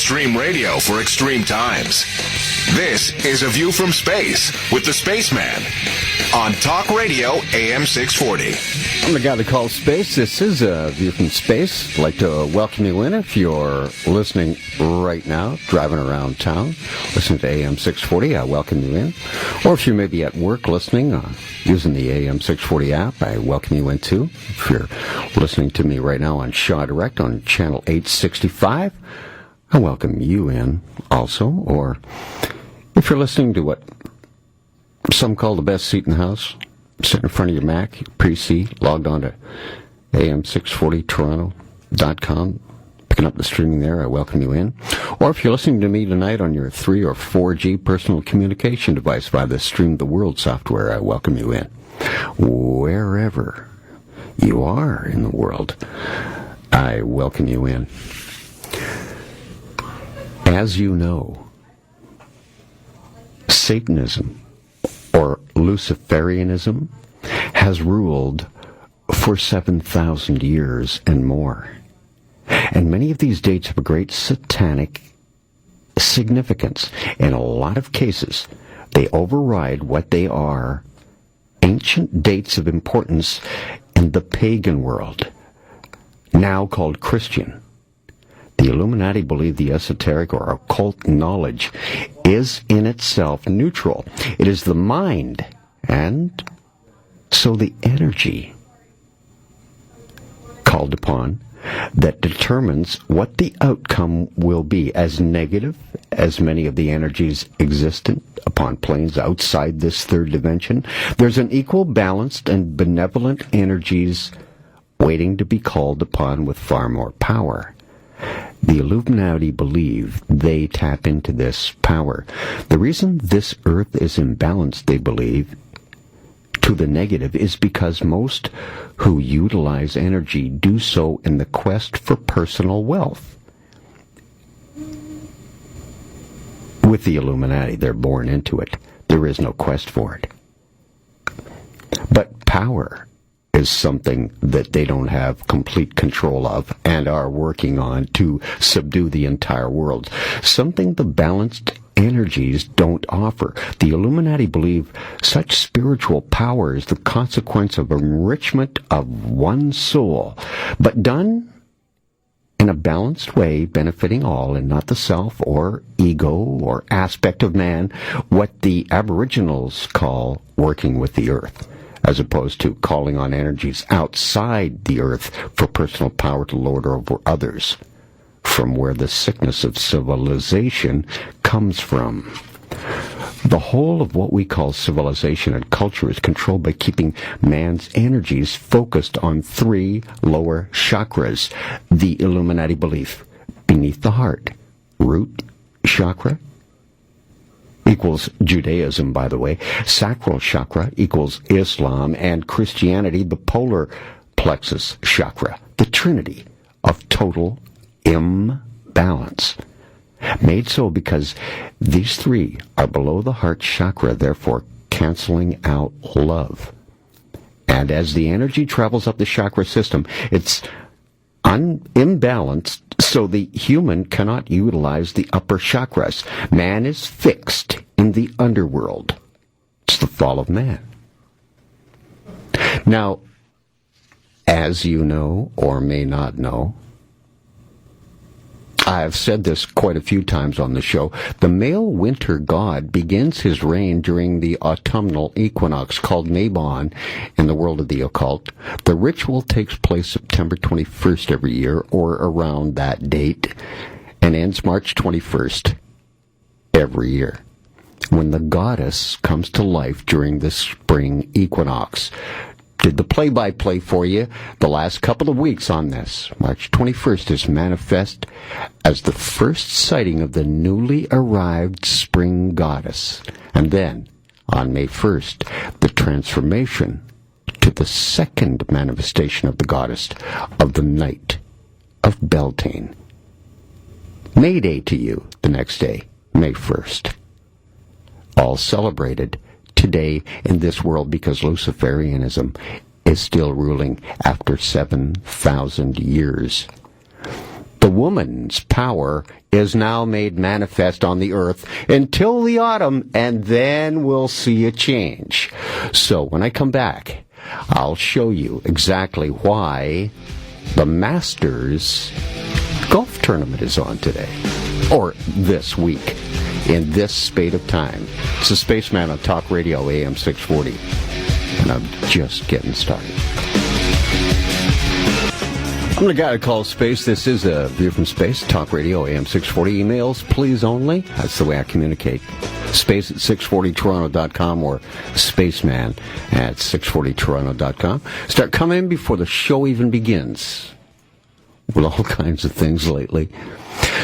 Extreme radio for extreme times. This is A View from Space with the Spaceman on Talk Radio AM 640. I'm the guy that calls space. This is A View from Space. I'd like to welcome you in if you're listening right now, driving around town, listening to AM 640. I welcome you in. Or if you may be at work listening, using the AM 640 app, I welcome you in too. If you're listening to me right now on Shaw Direct on channel 865, I welcome you in also. Or if you're listening to what some call the best seat in the house, sitting in front of your Mac, your PC, logged on to am640toronto.com, picking up the streaming there, I welcome you in. Or if you're listening to me tonight on your 3 or 4G personal communication device via the Stream the World software, I welcome you in. Wherever you are in the world, I welcome you in. As you know, Satanism, or Luciferianism, has ruled for 7,000 years and more. And many of these dates have a great satanic significance. In a lot of cases, they override what they are ancient dates of importance in the pagan world, now called Christian. The Illuminati believe the esoteric or occult knowledge is in itself neutral. It is the mind, and so the energy called upon, that determines what the outcome will be. As negative as many of the energies existent upon planes outside this third dimension, there's an equal balanced and benevolent energies waiting to be called upon with far more power. The Illuminati believe they tap into this power. The reason this earth is imbalanced, they believe, to the negative is because most who utilize energy do so in the quest for personal wealth. With the Illuminati, they're born into it. There is no quest for it. But power is something that they don't have complete control of and are working on to subdue the entire world. Something the balanced energies don't offer. The Illuminati believe such spiritual power is the consequence of enrichment of one soul, but done in a balanced way, benefiting all and not the self or ego or aspect of man, what the Aboriginals call working with the earth, as opposed to calling on energies outside the earth for personal power to lord over others, from where the sickness of civilization comes from. The whole of what we call civilization and culture is controlled by keeping man's energies focused on 3 lower chakras, the Illuminati belief. Beneath the heart, root chakra equals Judaism, by the way. Sacral chakra equals Islam, and Christianity, the polar plexus chakra, the trinity of total imbalance. Made so because these 3 are below the heart chakra, therefore canceling out love. And as the energy travels up the chakra system, it's imbalanced, so the human cannot utilize the upper chakras. Man is fixed in the underworld. It's the fall of man. Now, as you know or may not know, I've said this quite a few times on the show, the male winter god begins his reign during the autumnal equinox called Mabon in the world of the occult. The ritual takes place September 21st every year, or around that date, and ends March 21st every year, when the goddess comes to life during the spring equinox. Did the play-by-play for you the last couple of weeks on this. March 21st is manifest as the first sighting of the newly arrived spring goddess. And then, on May 1st, the transformation to the second manifestation of the goddess of the night of Beltane. May Day to you the next day, May 1st. All celebrated today in this world because Luciferianism is still ruling after 7,000 years. The woman's power is now made manifest on the earth until the autumn, and then we'll see a change. So when I come back, I'll show you exactly why the Masters golf tournament is on today, or this week, in this spate of time. It's the Spaceman on Talk Radio AM 640, and I'm just getting started. I'm the guy to call space. This is a View from Space, Talk Radio, AM 640. Emails, please only. That's the way I communicate. Space at 640toronto.com or Spaceman at 640toronto.com. Start coming in before the show even begins. With all kinds of things lately.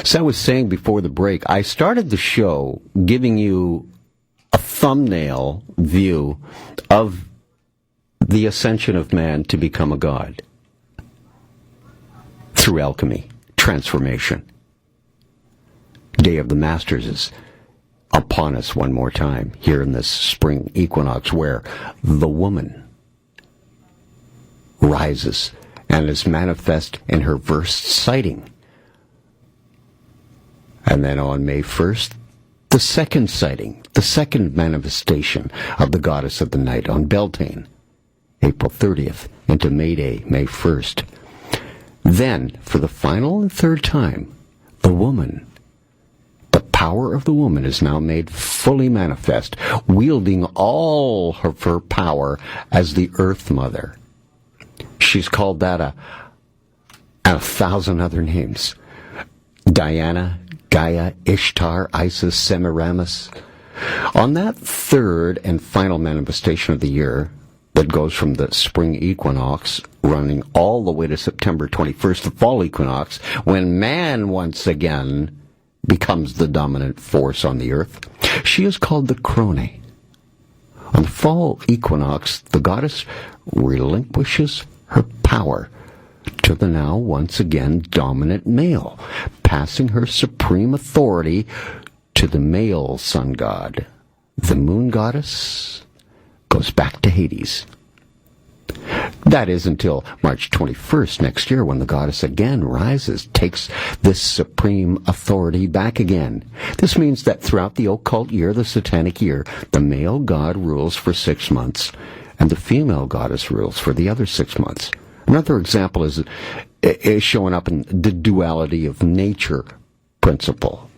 So I was saying before the break, I started the show giving you a thumbnail view of the ascension of man to become a god. Through alchemy, transformation. Day of the Masters is upon us one more time here in this spring equinox, where the woman rises and is manifest in her first sighting. And then on May 1st, the second sighting, the second manifestation of the goddess of the night on Beltane, April 30th into May Day, May 1st. Then, for the final and third time, the woman, the power of the woman is now made fully manifest, wielding all of her power as the Earth Mother. She's called that a 1,000 other names. Diana, Gaia, Ishtar, Isis, Semiramis. On that third and final manifestation of the year, that goes from the spring equinox running all the way to September 21st, the fall equinox, when man once again becomes the dominant force on the earth. She is called the Crone. On the fall equinox, the goddess relinquishes her power to the now once again dominant male, passing her supreme authority to the male sun god. The moon goddess goes back to Hades. That is until March 21st next year, when the goddess again rises, takes this supreme authority back again. This means that throughout the occult year, the satanic year, the male god rules for 6 months, and the female goddess rules for the other 6 months. Another example is showing up in the duality of nature principle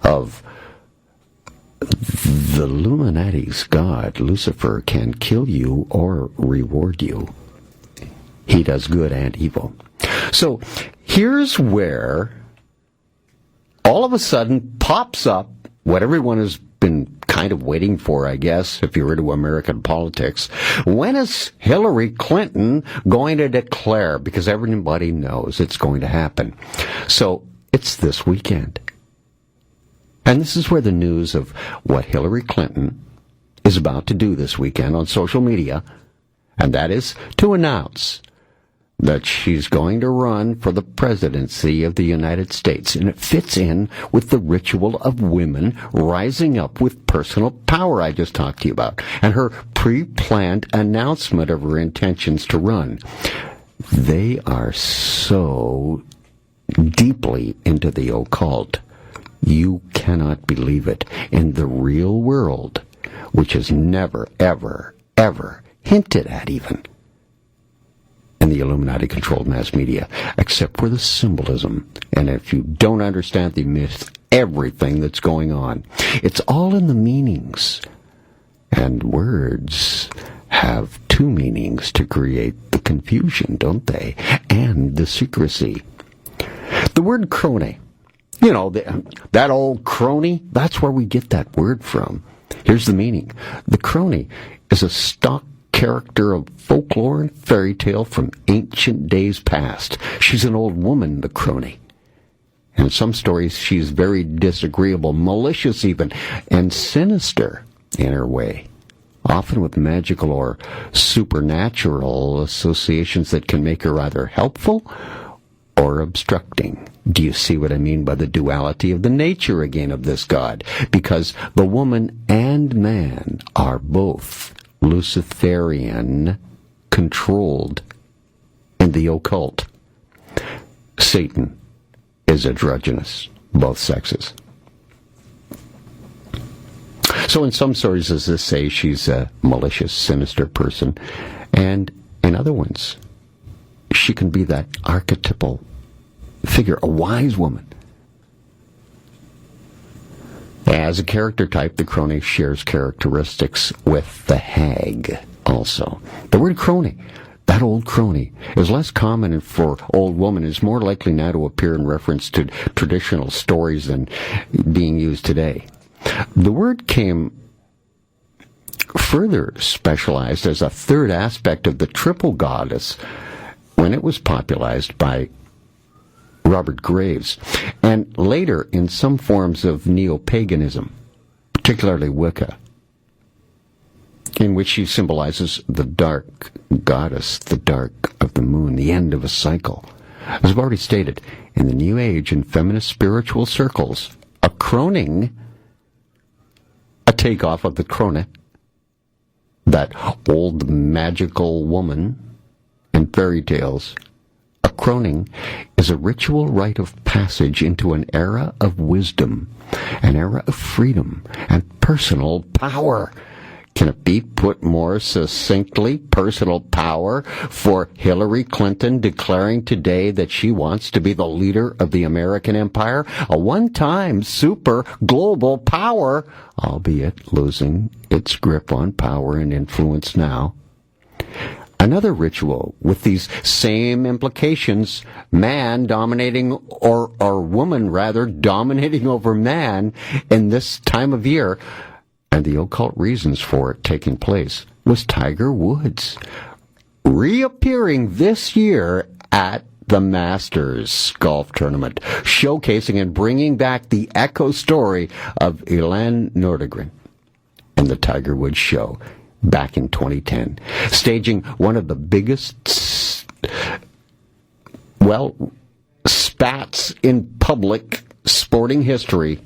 of the Illuminati's god, Lucifer, can kill you or reward you. He does good and evil. So here's where all of a sudden pops up what everyone has been kind of waiting for, I guess, if you're into American politics. When is Hillary Clinton going to declare? Because everybody knows it's going to happen. So it's this weekend. And this is where the news of what Hillary Clinton is about to do this weekend on social media, and that is to announce that she's going to run for the presidency of the United States. And it fits in with the ritual of women rising up with personal power I just talked to you about, and her pre-planned announcement of her intentions to run. They are so deeply into the occult. You cannot believe it. In the real world, which is never, ever, ever hinted at even in the Illuminati-controlled mass media, except for the symbolism. And if you don't understand, you miss everything that's going on. It's all in the meanings. And words have two meanings to create the confusion, don't they? And the secrecy. The word crony. You know, that old crony, that's where we get that word from. Here's the meaning. The crony is a stock character of folklore and fairy tale from ancient days past. She's an old woman, the crony. In some stories, she's very disagreeable, malicious even, and sinister in her way, often with magical or supernatural associations that can make her either helpful or obstructing. Do you see what I mean by the duality of the nature again of this god? Because the woman and man are both Luciferian controlled in the occult. Satan is androgynous, both sexes. So in some sources they say she's a malicious, sinister person, and in other ones, she can be that archetypal figure, a wise woman. As a character type, the crony shares characteristics with the hag also. The word crony, that old crony, is less common for old woman. It's more likely now to appear in reference to traditional stories than being used today. The word came further specialized as a third aspect of the triple goddess when it was popularized by Robert Graves, and later in some forms of neo-paganism, particularly Wicca, in which she symbolizes the dark goddess, the dark of the moon, the end of a cycle. As I've already stated, in the New Age and feminist spiritual circles, a croning, a takeoff of the crone, that old magical woman in fairy tales, a croning is a ritual rite of passage into an era of wisdom, an era of freedom and personal power. Can it be put more succinctly? Personal power for Hillary Clinton declaring today that she wants to be the leader of the American empire, a one-time super global power, albeit losing its grip on power and influence now. Another ritual with these same implications, man dominating, or woman rather, dominating over man in this time of year, and the occult reasons for it taking place, was Tiger Woods, reappearing this year at the Masters golf tournament, showcasing and bringing back the echo story of Elan Nordegren in the Tiger Woods show back in 2010, staging one of the biggest, spats in public sporting history,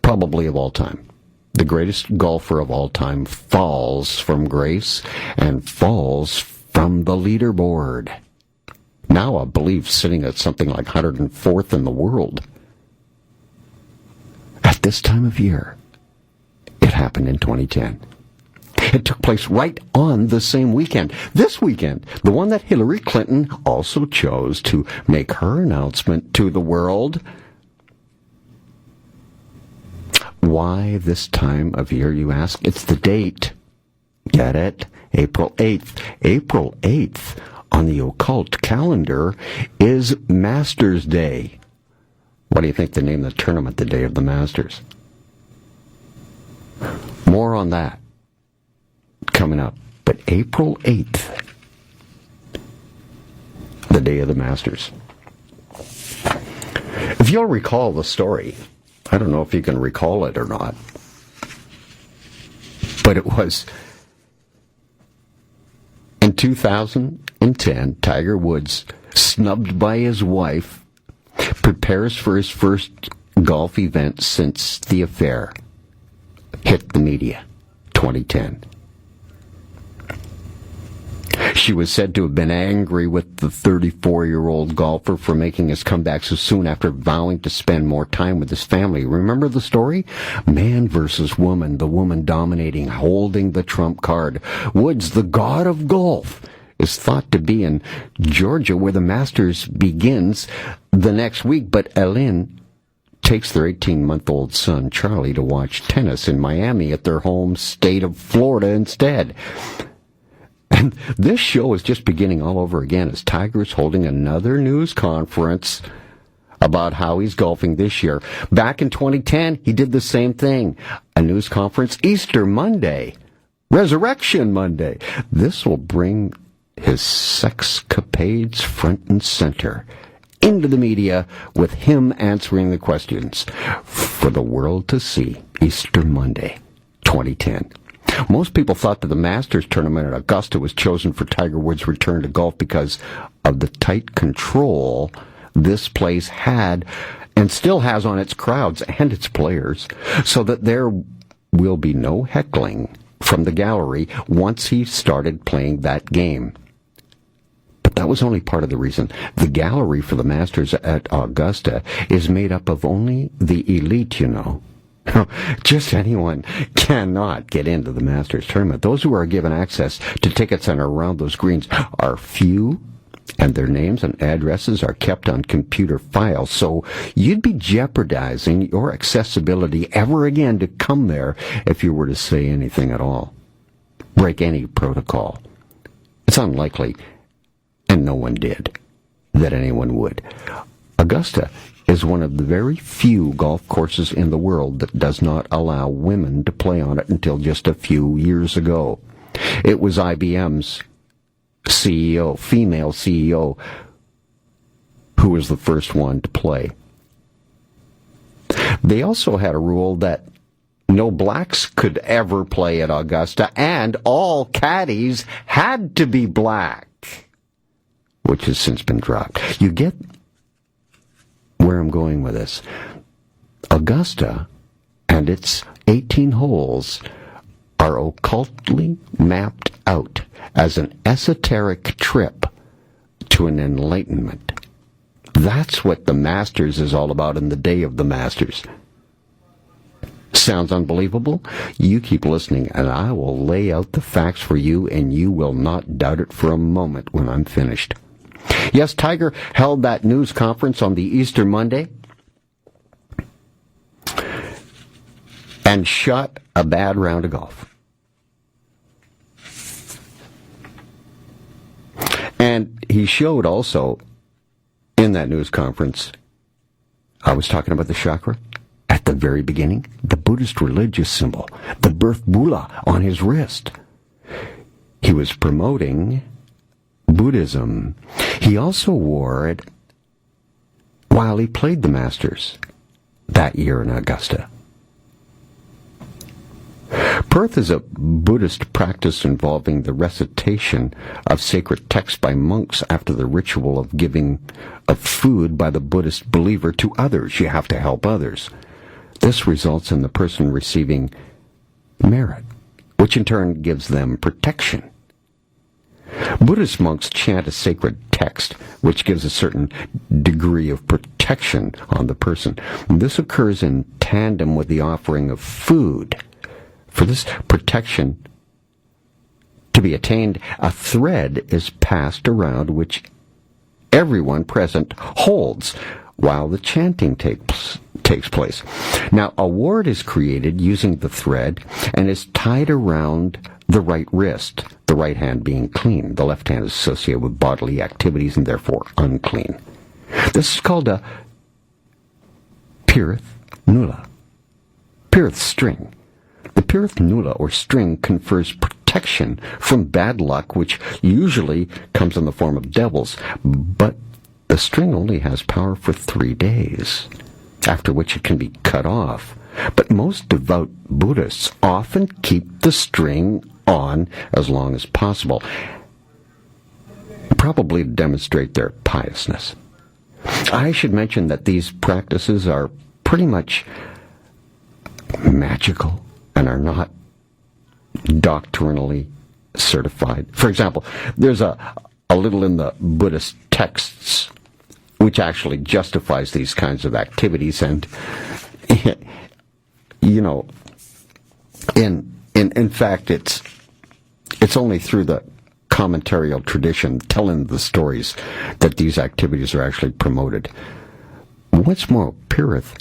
probably of all time. The greatest golfer of all time falls from grace and falls from the leaderboard. Now, I believe, sitting at something like 104th in the world. At this time of year, it happened in 2010. It took place right on the same weekend. This weekend, the one that Hillary Clinton also chose to make her announcement to the world. Why this time of year, you ask? It's the date. Get it? April 8th. April 8th on the occult calendar is Masters Day. What do you think they named the tournament the day of the Masters? More on that coming up. But April 8th, the day of the Masters. If you'll recall the story, I don't know if you can recall it or not, but it was in 2010, Tiger Woods, snubbed by his wife, prepares for his first golf event since the affair hit the media, 2010. She was said to have been angry with the 34-year-old golfer for making his comeback so soon after vowing to spend more time with his family. Remember the story? Man versus woman, the woman dominating, holding the trump card. Woods, the god of golf, is thought to be in Georgia, where the Masters begins the next week, but Ellen takes their 18-month-old son, Charlie, to watch tennis in Miami at their home state of Florida instead. And this show is just beginning all over again as Tiger is holding another news conference about how he's golfing this year. Back in 2010, he did the same thing. A news conference Easter Monday, Resurrection Monday. This will bring his sexcapades front and center into the media, with him answering the questions for the world to see. Easter Monday, 2010. Most people thought that the Masters tournament at Augusta was chosen for Tiger Woods' return to golf because of the tight control this place had and still has on its crowds and its players, so that there will be no heckling from the gallery once he started playing that game. But But that was only part of the reason. The gallery for the Masters at Augusta is made up of only the elite, you know. Just anyone cannot get into the Masters tournament. Those who are given access to tickets and are around those greens are few, and their names and addresses are kept on computer files. So you'd be jeopardizing your accessibility ever again to come there if you were to say anything at all. Break any protocol. It's unlikely, and no one did, that anyone would. Augusta is one of the very few golf courses in the world that does not allow women to play on it until just a few years ago. It was IBM's CEO, female CEO, who was the first one to play. They also had a rule that no blacks could ever play at Augusta, and all caddies had to be black, which has since been dropped. You get where I'm going with this. Augusta and its 18 holes are occultly mapped out as an esoteric trip to an enlightenment. That's what the Masters is all about in the day of the Masters. Sounds unbelievable? You keep listening, and I will lay out the facts for you, and you will not doubt it for a moment when I'm finished. Yes, Tiger held that news conference on the Easter Monday and shot a bad round of golf. And he showed also in that news conference, I was talking about the chakra at the very beginning, the Buddhist religious symbol, the birth bulla on his wrist. He was promoting Buddhism. He also wore it while he played the Masters that year in Augusta. Perth is a Buddhist practice involving the recitation of sacred texts by monks after the ritual of giving of food by the Buddhist believer to others. You have to help others. This results in the person receiving merit, which in turn gives them protection. Buddhist monks chant a sacred text, which gives a certain degree of protection on the person. This occurs in tandem with the offering of food. For this protection to be attained, a thread is passed around which everyone present holds while the chanting takes place. Now, a ward is created using the thread and is tied around the right wrist, the right hand being clean. The left hand is associated with bodily activities and therefore unclean. This is called a pirith nula, pirith string. The pirith nula, or string, confers protection from bad luck, which usually comes in the form of devils, but the string only has power for 3 days, after which it can be cut off. But most devout Buddhists often keep the string on as long as possible, probably to demonstrate their piousness. I should mention that these practices are pretty much magical and are not doctrinally certified. For example, there's a little in the Buddhist texts which actually justifies these kinds of activities, and you know, in fact, it's only through the commentarial tradition telling the stories that these activities are actually promoted. What's more, pirith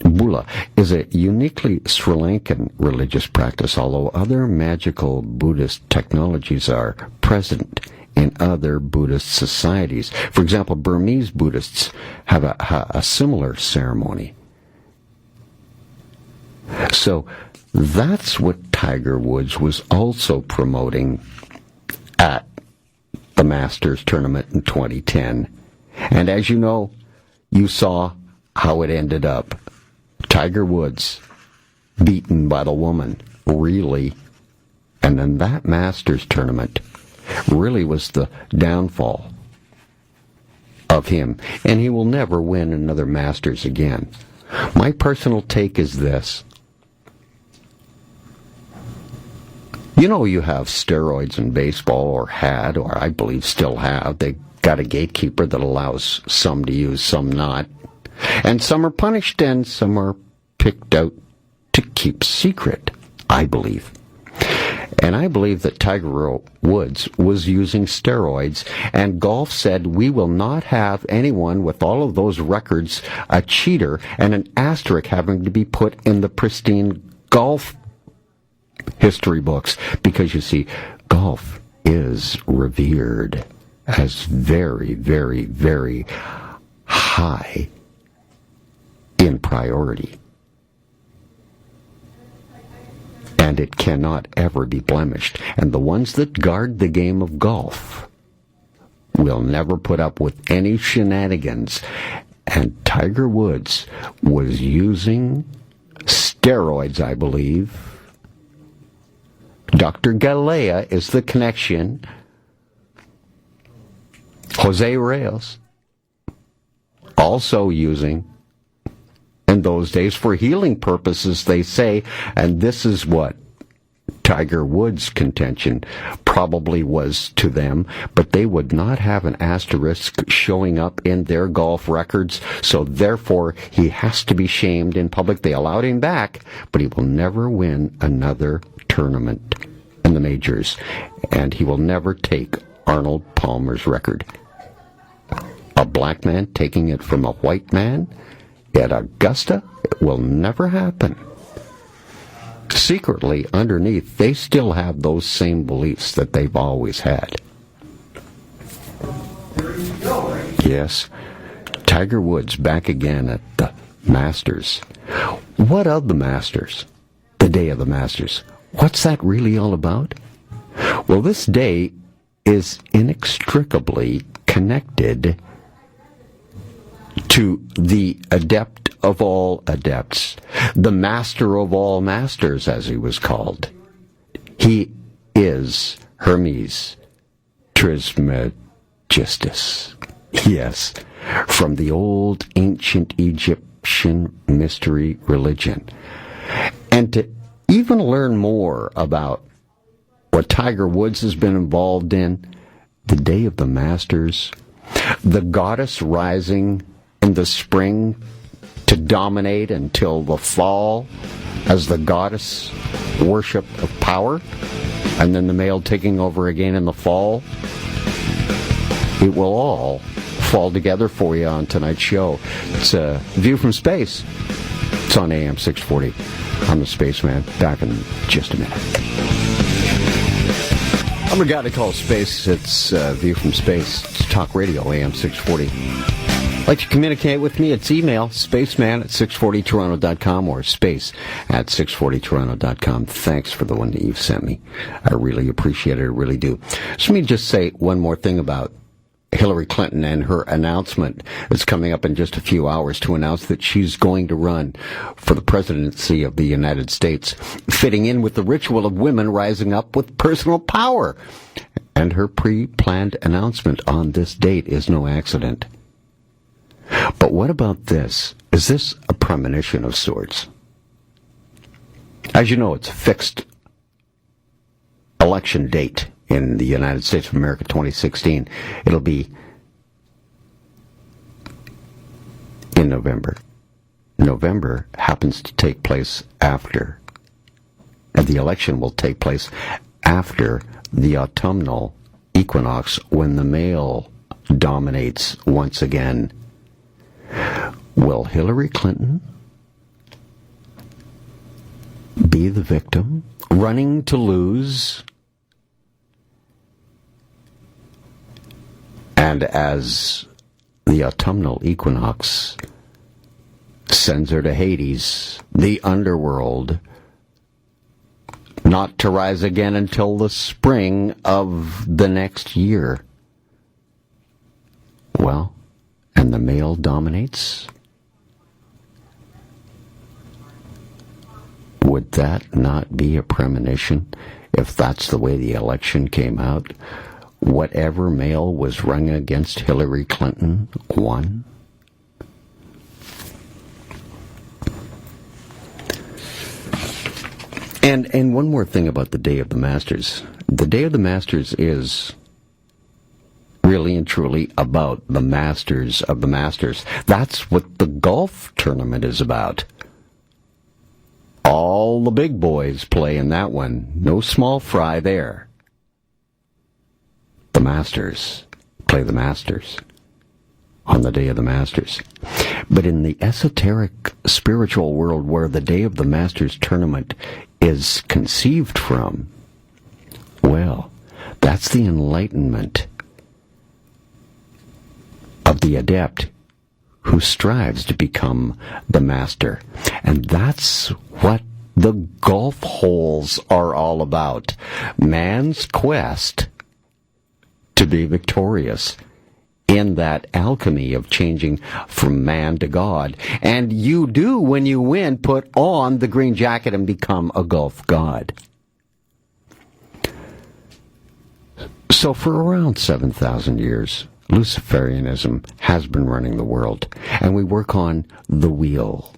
bulla is a uniquely Sri Lankan religious practice, although other magical Buddhist technologies are present in other Buddhist societies. For example, Burmese Buddhists have a similar ceremony. So that's what Tiger Woods was also promoting at the Masters tournament in 2010. And as you know, you saw how it ended up. Tiger Woods beaten by the woman, really. And then that Masters tournament really was the downfall of him. And he will never win another Masters again. My personal take is this. You know, you have steroids in baseball, or had, or I believe still have. They got a gatekeeper that allows some to use, some not. And some are punished and some are picked out to keep secret, I believe. And I believe that Tiger Woods was using steroids, and golf said, we will not have anyone with all of those records, a cheater, and an asterisk having to be put in the pristine golf history books. Because, you see, golf is revered as very, very, very high in priority. And it cannot ever be blemished. And the ones that guard the game of golf will never put up with any shenanigans. And Tiger Woods was using steroids, I believe. Dr. Galea is the connection. Jose Reyes also using in those days for healing purposes, they say, and this is what Tiger Woods' contention probably was to them, but they would not have an asterisk showing up in their golf records, so therefore he has to be shamed in public. They allowed him back, but he will never win another tournament in the majors, and he will never take Arnold Palmer's record. A black man taking it from a white man at Augusta, it will never happen. Secretly, underneath, they still have those same beliefs that they've always had. Yes, Tiger Woods back again at the Masters. What of the Masters? The day of the Masters. What's that really all about? Well, this day is inextricably connected to the adept of all adepts, the master of all masters, as he was called. He is Hermes Trismegistus. Yes, from the old ancient Egyptian mystery religion. And to even learn more about what Tiger Woods has been involved in, the day of the Masters, the goddess rising in the spring to dominate until the fall as the goddess worship of power, and then the male taking over again in the fall. It will all fall together for you on tonight's show. It's a View from Space. It's on AM 640. I'm the Spaceman. Back in just a minute. I'm a guy to call Space. It's View from Space. It's Talk Radio, AM 640. Like to communicate with me, it's email, spaceman at 640toronto.com or space at 640toronto.com. Thanks for the one that you've sent me. I really appreciate it, I really do. So let me just say one more thing about Hillary Clinton and her announcement that's coming up in just a few hours to announce that she's going to run for the presidency of the United States, fitting in with the ritual of women rising up with personal power. And her pre-planned announcement on this date is no accident. But what about this? Is this a premonition of sorts? As you know, it's a fixed election date in the United States of America 2016. It'll be in November. November happens to take place after, and the election will take place after the autumnal equinox, when the male dominates once again. Will Hillary Clinton be the victim, running to lose? And as the autumnal equinox sends her to Hades, the underworld, not to rise again until the spring of the next year. Well, and the male dominates? Would that not be a premonition if that's the way the election came out? Whatever male was rung against Hillary Clinton won? And one more thing about the Day of the Masters. The Day of the Masters is really and truly about the masters of the masters. That's what the golf tournament is about. All the big boys play in that one. No small fry there. The masters play the masters on the Day of the Masters. But in the esoteric spiritual world where the Day of the Masters tournament is conceived from, well, that's the enlightenment of the adept who strives to become the master. And that's what the golf holes are all about. Man's quest to be victorious in that alchemy of changing from man to God. And you do, when you win, put on the green jacket and become a golf god. So for around 7,000 years, Luciferianism has been running the world, and we work on the wheel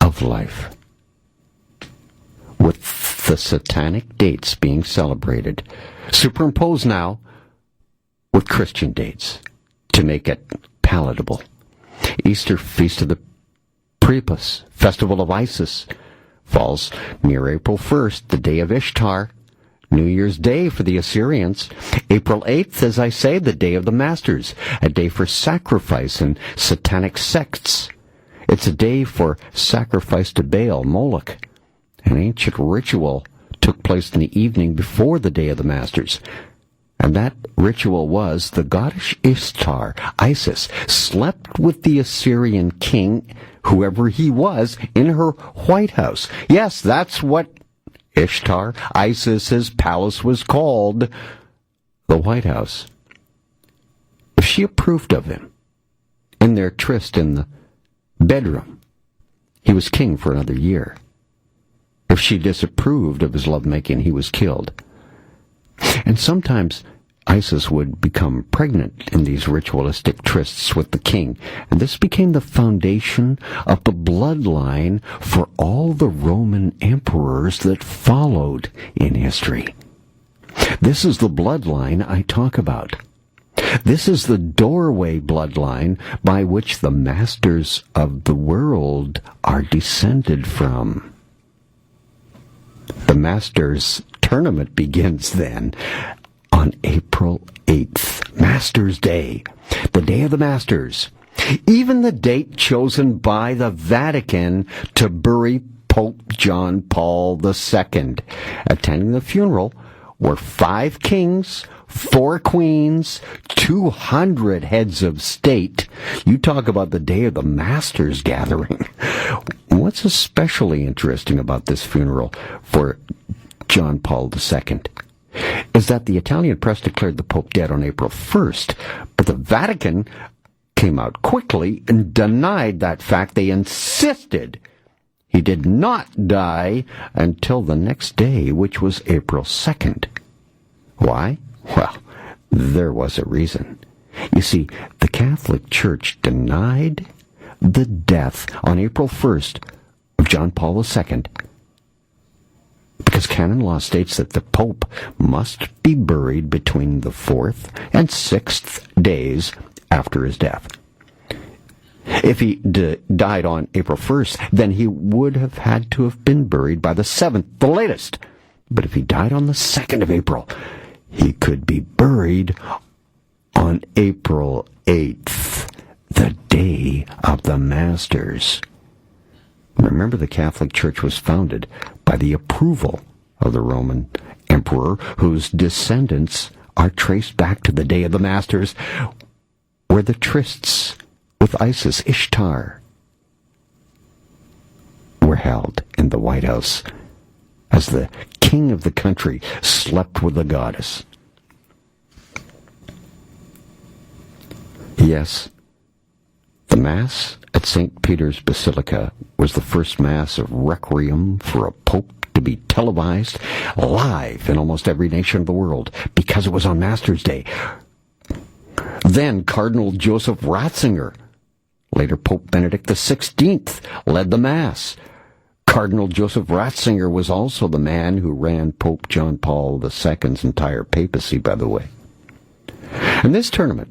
of life, with the satanic dates being celebrated, superimposed now with Christian dates to make it palatable. Easter, Feast of the Priapus, Festival of Isis, falls near April 1st, the Day of Ishtar. New Year's Day for the Assyrians. April 8th, as I say, the Day of the Masters, a day for sacrifice and satanic sects. It's a day for sacrifice to Baal, Moloch. An ancient ritual took place in the evening before the Day of the Masters. And that ritual was the goddess Ishtar, Isis, slept with the Assyrian king, whoever he was, in her White House. Yes, that's what Ishtar, Isis's palace, was called, the White House. If she approved of him in their tryst in the bedroom, he was king for another year. If she disapproved of his lovemaking, he was killed. And sometimes Isis would become pregnant in these ritualistic trysts with the king, and this became the foundation of the bloodline for all the Roman emperors that followed in history. This is the bloodline I talk about. This is the doorway bloodline by which the masters of the world are descended from. The Masters tournament begins then on April 8th, Masters Day, the Day of the Masters, even the date chosen by the Vatican to bury Pope John Paul II. Attending the funeral were 5 kings, 4 queens, 200 heads of state. You talk about the Day of the Masters gathering. What's especially interesting about this funeral for John Paul II is that the Italian press declared the Pope dead on April 1st, but the Vatican came out quickly and denied that fact. They insisted he did not die until the next day, which was April 2nd. Why? Well, there was a reason. You see, the Catholic Church denied the death on April 1st of John Paul II because canon law states that the Pope must be buried between the 4th and 6th days after his death. If he died on April 1st, then he would have had to have been buried by the 7th, the latest. But if he died on the 2nd of April, he could be buried on April 8th, the Day of the Masters. Remember, the Catholic Church was founded by the approval of the Roman emperor, whose descendants are traced back to the Day of the Masters, where the trysts with Isis, Ishtar, were held in the White House as the king of the country slept with the goddess. Yes, the Mass at St. Peter's Basilica was the first Mass of Requiem for a Pope to be televised live in almost every nation of the world because it was on Masters Day. Then Cardinal Joseph Ratzinger, later Pope Benedict XVI, led the Mass. Cardinal Joseph Ratzinger was also the man who ran Pope John Paul II's entire papacy, by the way. And this tournament,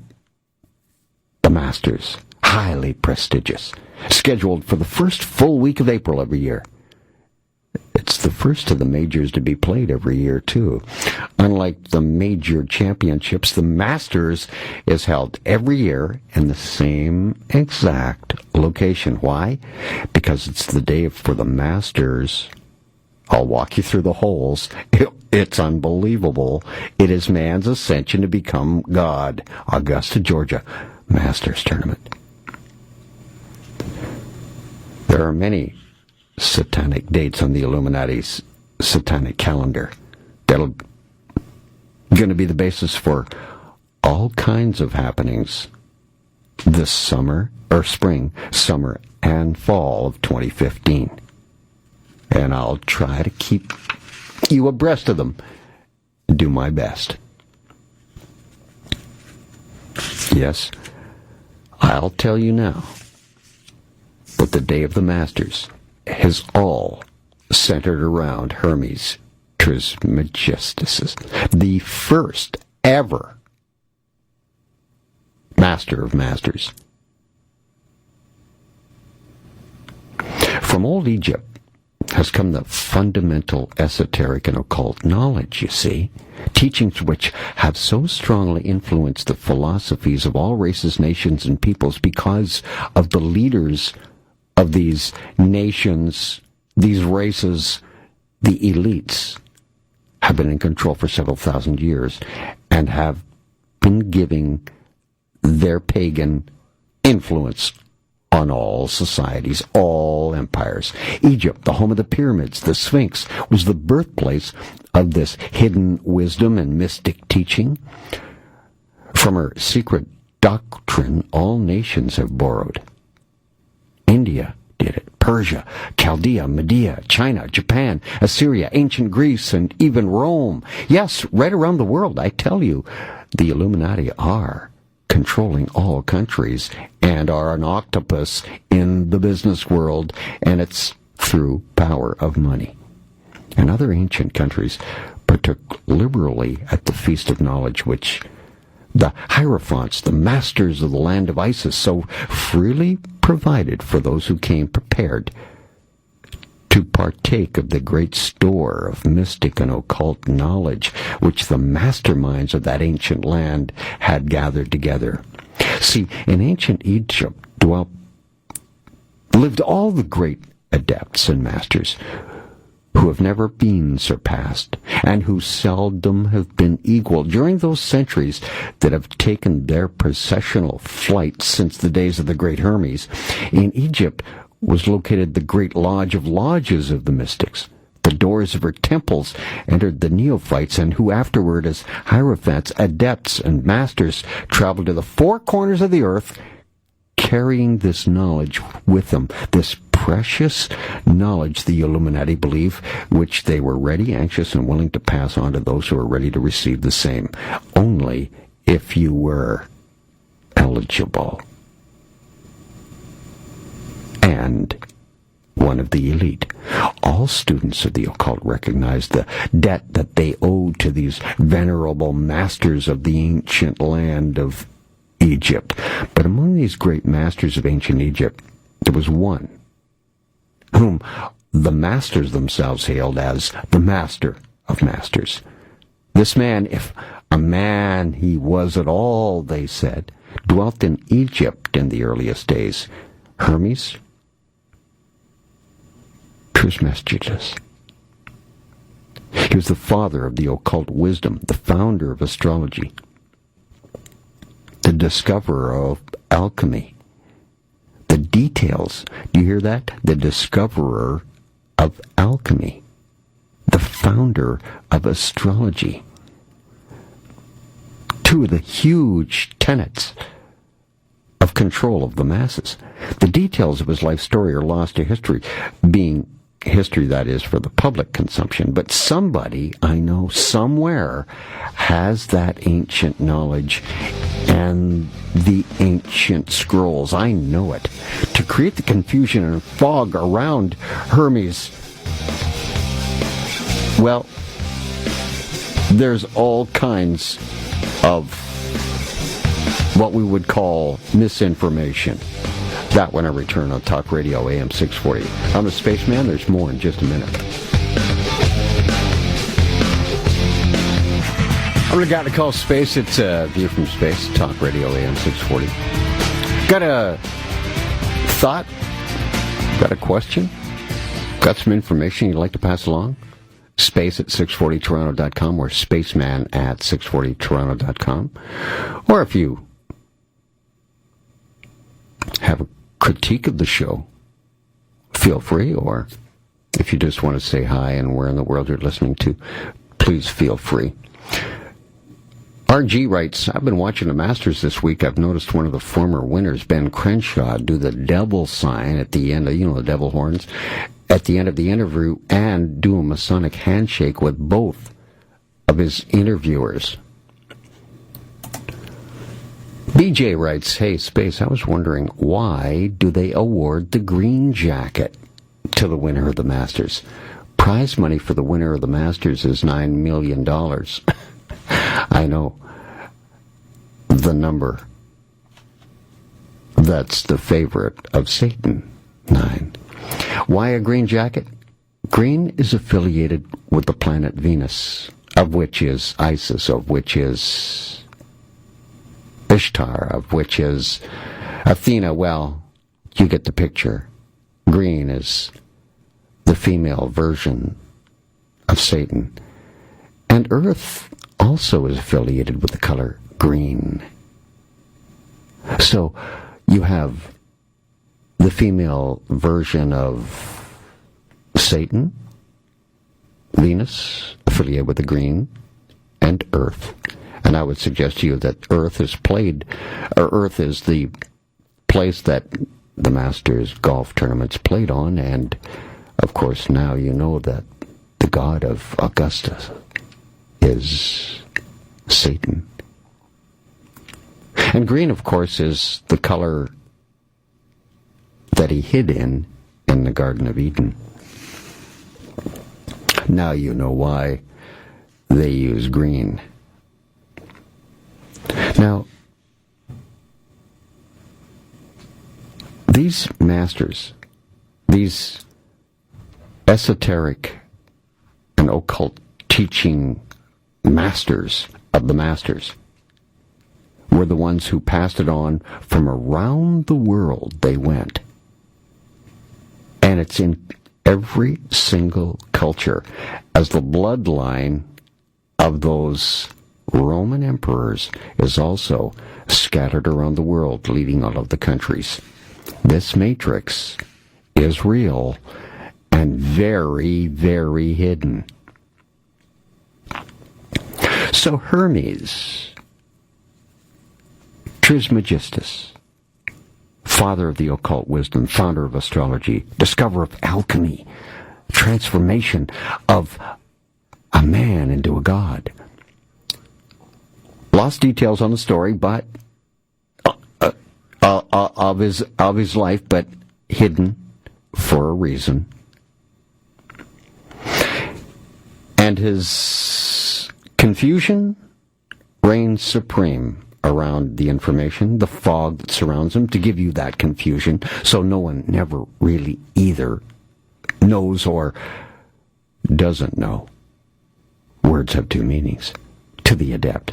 the Masters, highly prestigious, scheduled for the first full week of April every year. It's the first of the majors to be played every year, too. Unlike the major championships, the Masters is held every year in the same exact location. Why? Because it's the day for the Masters. I'll walk you through the holes. It's unbelievable. It is man's ascension to become God. Augusta, Georgia, Masters Tournament. There are many satanic dates on the Illuminati's satanic calendar that'll going to be the basis for all kinds of happenings this summer, or spring, summer, and fall of 2015. And I'll try to keep you abreast of them and do my best. Yes, I'll tell you now, but the day of the Masters is all centered around Hermes Trismegistus, the first ever Master of Masters. From old Egypt has come the fundamental esoteric and occult knowledge, you see, teachings which have so strongly influenced the philosophies of all races, nations, and peoples because of the leaders of these nations, these races, the elites, have been in control for several thousand years and have been giving their pagan influence on all societies, all empires. Egypt, the home of the pyramids, the Sphinx, was the birthplace of this hidden wisdom and mystic teaching. From her secret doctrine, all nations have borrowed. India did it. Persia, Chaldea, Media, China, Japan, Assyria, ancient Greece, and even Rome. Yes, right around the world, I tell you, the Illuminati are controlling all countries and are an octopus in the business world, and it's through power of money. And other ancient countries partook liberally at the Feast of Knowledge, which the Hierophants, the masters of the land of Isis, so freely provided for those who came prepared to partake of the great store of mystic and occult knowledge which the masterminds of that ancient land had gathered together. See, in ancient Egypt lived all the great adepts and masters who have never been surpassed, and who seldom have been equaled during those centuries that have taken their processional flight since the days of the great Hermes. In Egypt was located the great lodge of lodges of the mystics. The doors of her temples entered the neophytes, and who afterward, as hierophants, adepts, and masters, traveled to the four corners of the earth, carrying this knowledge with them, this precious knowledge, the Illuminati believe, which they were ready, anxious, and willing to pass on to those who are ready to receive the same, only if you were eligible and one of the elite. All students of the occult recognize the debt that they owed to these venerable masters of the ancient land of Egypt. But among these great masters of ancient Egypt, there was one whom the masters themselves hailed as the Master of Masters. This man, if a man he was at all, they said, dwelt in Egypt in the earliest days. Hermes Trismegistus. He was the father of the occult wisdom, the founder of astrology, the discoverer of alchemy. The details, do you hear that? The discoverer of alchemy, the founder of astrology. Two of the huge tenets of control of the masses. The details of his life story are lost to history, being history, that is, for the public consumption. But somebody, I know, somewhere, has that ancient knowledge and the ancient scrolls. I know it. To create the confusion and fog around Hermes, well, there's all kinds of what we would call misinformation. That when I return on Talk Radio AM 640. I'm the Spaceman. There's more in just a minute. I'm the guy to call Space. It's a View from Space, Talk Radio AM 640. Got a thought? Got a question? Got some information you'd like to pass along? Space at 640toronto.com or spaceman at 640toronto.com. Or if you have a critique of the show, feel free. Or if you just want to say hi and where in the world you're listening to, please feel free. RG writes, I've been watching the Masters this week. I've noticed one of the former winners, Ben Crenshaw, do the devil sign at the end of, the devil horns, at the end of the interview, and do a Masonic handshake with both of his interviewers. BJ writes, hey, Space, I was wondering, why do they award the green jacket to the winner of the Masters? Prize money for the winner of the Masters is $9 million. I know. The number that's the favorite of Satan, 9. Why a green jacket? Green is affiliated with the planet Venus, of which is Isis, of which is Ishtar, of which is Athena. Well, you get the picture. Green is the female version of Satan. And Earth also is affiliated with the color green. So you have the female version of Satan, Venus, affiliated with the green, and Earth. And I would suggest to you that Earth is the place that the Masters golf tournaments played on, and of course now you know that the god of Augusta is Satan. And green, of course, is the color that he hid in the Garden of Eden. Now you know why they use green. Now, these masters, these esoteric and occult teaching masters of the masters, were the ones who passed it on from around the world. They went. And it's in every single culture, as the bloodline of those Roman emperors is also scattered around the world, leading all of the countries. This matrix is real and very, very hidden. So Hermes Trismegistus, father of the occult wisdom, founder of astrology, discoverer of alchemy, transformation of a man into a god. Lost details on the story, but of his life, but hidden for a reason. And his confusion reigns supreme around the information, the fog that surrounds him, to give you that confusion, so no one never really either knows or doesn't know. Words have two meanings to the adept.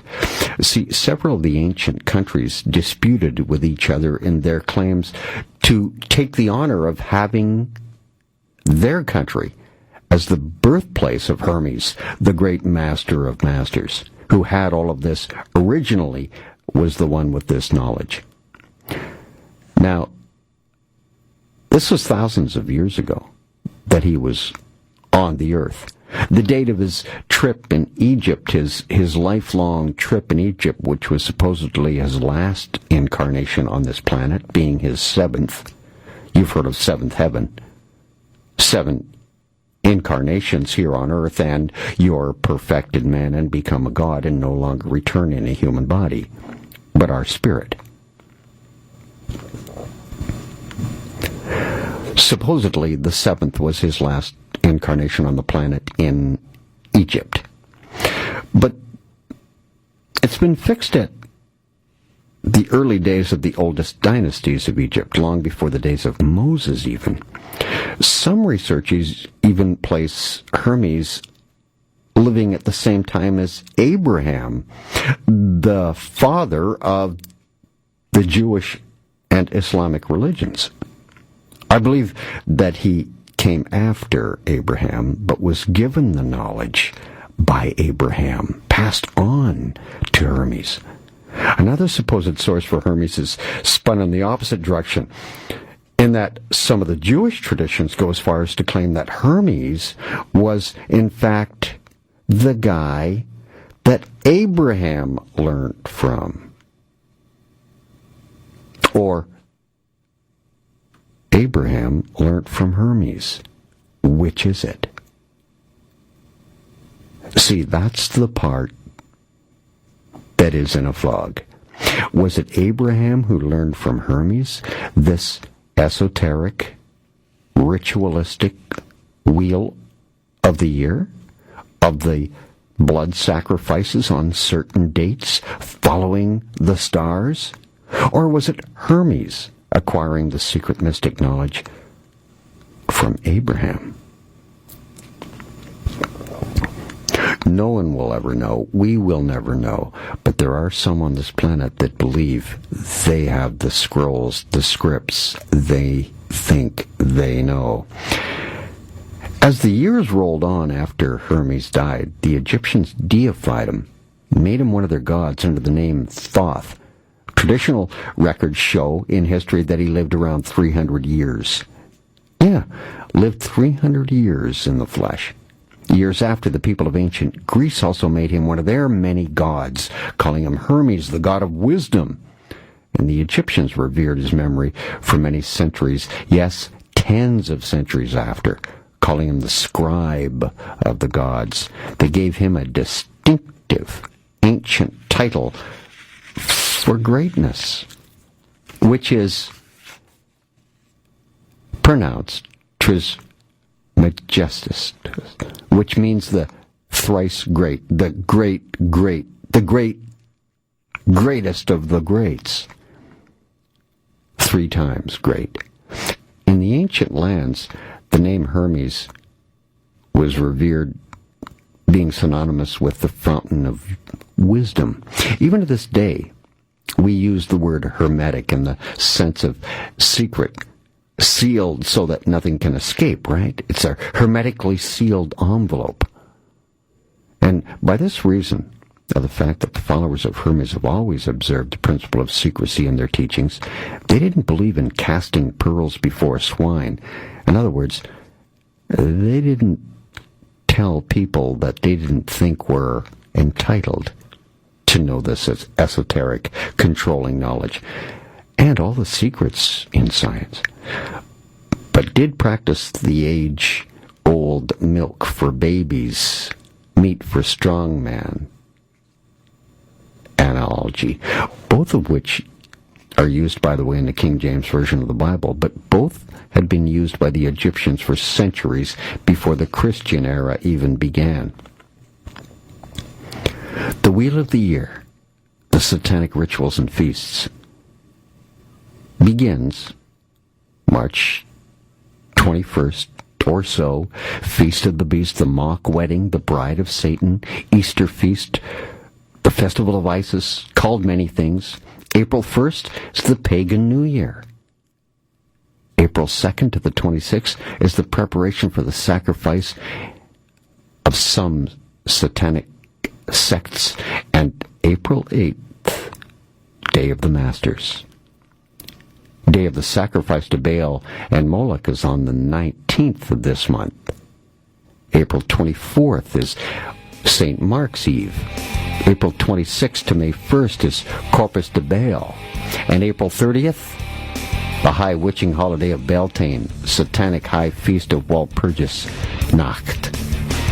See, several of the ancient countries disputed with each other in their claims to take the honor of having their country as the birthplace of Hermes, the great master of masters, who had all of this originally, was the one with this knowledge. Now, this was thousands of years ago that he was on the earth. The date of his trip in Egypt, his lifelong trip in Egypt, which was supposedly his last incarnation on this planet, being his 7th. You've heard of 7th heaven. 7 incarnations here on earth, and you're perfected man and become a god and no longer return in a human body. but our spirit. Supposedly, the seventh was his last incarnation on the planet in Egypt. But it's been fixed at the early days of the oldest dynasties of Egypt, long before the days of Moses even. Some researchers even place Hermes living at the same time as Abraham, the father of the Jewish and Islamic religions. I believe that he came after Abraham, but was given the knowledge by Abraham, passed on to Hermes. Another supposed source for Hermes is spun in the opposite direction, in that some of the Jewish traditions go as far as to claim that Hermes was, in fact, the guy that Abraham learned from. Or Abraham learned from Hermes. Which is it? See, that's the part that is in a fog. Was it Abraham who learned from Hermes this esoteric, ritualistic wheel of the year? Of the blood sacrifices on certain dates following the stars? Or was it Hermes acquiring the secret mystic knowledge from Abraham? No one will ever know. We will never know. But there are some on this planet that believe they have the scrolls, the scripts. They think they know. As the years rolled on after Hermes died, the Egyptians deified him, made him one of their gods under the name Thoth. Traditional records show in history that he lived around 300 years. Yeah, lived 300 years in the flesh. Years after, the people of ancient Greece also made him one of their many gods, calling him Hermes, the god of wisdom. And the Egyptians revered his memory for many centuries, yes, tens of centuries after, calling him the scribe of the gods. They gave him a distinctive ancient title for greatness, which is pronounced Trismegistus, which means the thrice great, the greatest of the greats. 3 times great. In the ancient lands, the name Hermes was revered, being synonymous with the fountain of wisdom. Even to this day, we use the word hermetic in the sense of secret, sealed so that nothing can escape, right? It's a hermetically sealed envelope. And by this reason, of the fact that the followers of Hermes have always observed the principle of secrecy in their teachings, they didn't believe in casting pearls before swine. In other words, they didn't tell people that they didn't think were entitled to know this as esoteric, controlling knowledge, and all the secrets in science, but did practice the age-old milk for babies, meat for strong man analogy, both of which are used, by the way, in the King James Version of the Bible, but both had been used by the Egyptians for centuries before the Christian era even began. The Wheel of the Year, the satanic rituals and feasts, begins March 21st or so. Feast of the Beast, the Mock Wedding, the Bride of Satan, Easter Feast, the Festival of Isis, called many things. April 1st is the Pagan New Year. April 2nd to the 26th is the preparation for the sacrifice of some satanic sects. And April 8th, Day of the Masters. Day of the sacrifice to Baal and Moloch is on the 19th of this month. April 24th is St. Mark's Eve. April 26th to May 1st is Corpus de Baal. And April 30th, the high witching holiday of Beltane, satanic high feast of Walpurgis Nacht.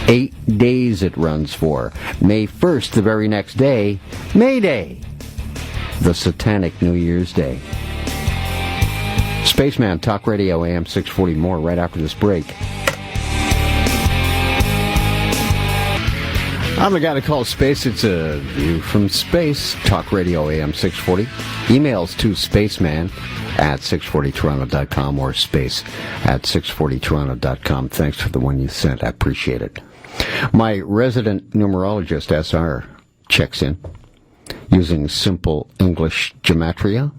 8 days it runs for. May 1st, the very next day, May Day. the Satanic New Year's Day. Spaceman, Talk Radio, AM 640. More right after this break. I'm the guy to call Space. It's a view from space. Talk Radio, AM 640. Emails to spaceman at 640toronto.com or space at 640toronto.com. Thanks for the one you sent. I appreciate it. My resident numerologist, SR, checks in using simple English gematria.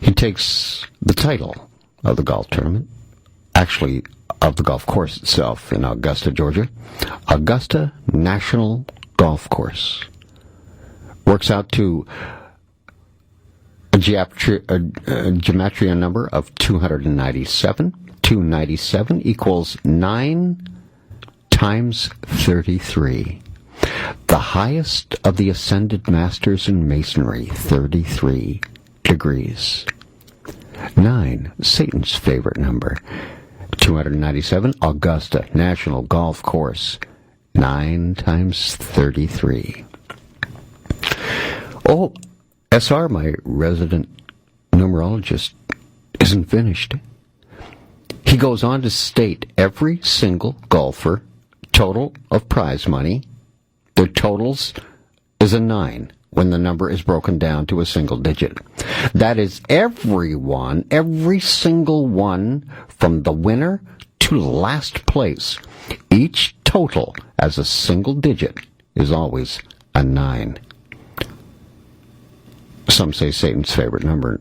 He takes the title of the golf tournament, actually of the golf course itself in Augusta, Georgia. Augusta National Golf Course. Works out to a gematria number of 297. 297 equals 9 times 33. The highest of the ascended masters in masonry, 33 degrees. 9, Satan's favorite number. 297, Augusta National Golf Course. 9 times 33. Oh, SR, my resident numerologist, isn't finished. He goes on to state every single golfer total of prize money, their totals is a 9 when the number is broken down to a single digit. That is everyone, every single one from the winner to last place. Each total as a single digit is always a 9. Some say Satan's favorite number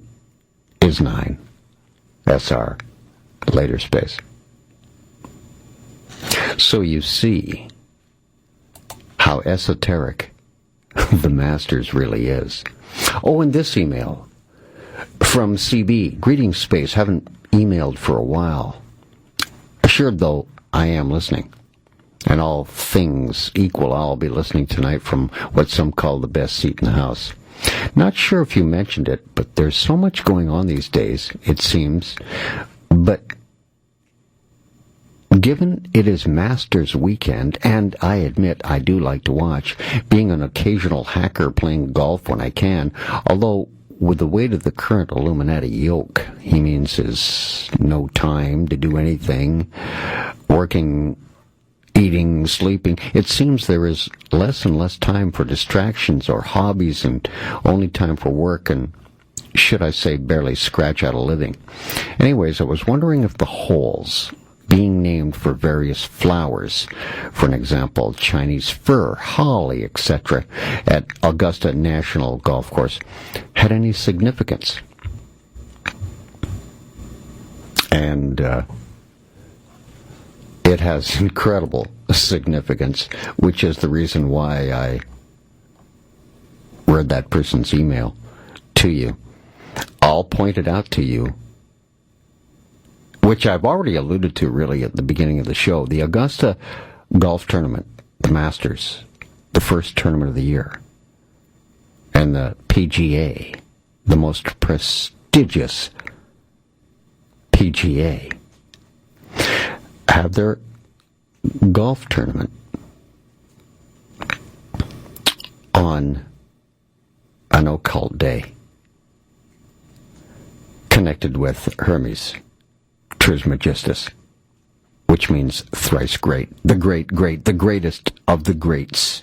is 9. SR. Later space. So you see how esoteric the Masters really is. Oh, and this email from CB. Greetings, Space. Haven't emailed for a while. Assured, though, I am listening. And all things equal, I'll be listening tonight from what some call the best seat in the house. Not sure if you mentioned it, but there's so much going on these days, it seems. But given it is Masters weekend, and I admit I do like to watch, being an occasional hacker playing golf when I can, although with the weight of the current Illuminati yoke, he means is no time to do anything, working, eating, sleeping. It seems there is less and less time for distractions or hobbies and only time for work and, should I say, barely scratch out a living. Anyways, I was wondering if the holes being named for various flowers, for an example, Chinese fir, holly, etc., at Augusta National Golf Course, had any significance. And it has incredible significance, which is the reason why I read that person's email to you. I'll point it out to you, which I've already alluded to really at the beginning of the show. The Augusta Golf Tournament, the Masters, the first tournament of the year, and the PGA, the most prestigious PGA, have their golf tournament on an occult day connected with Hermes Trismegistus, which means thrice great, the greatest of the greats,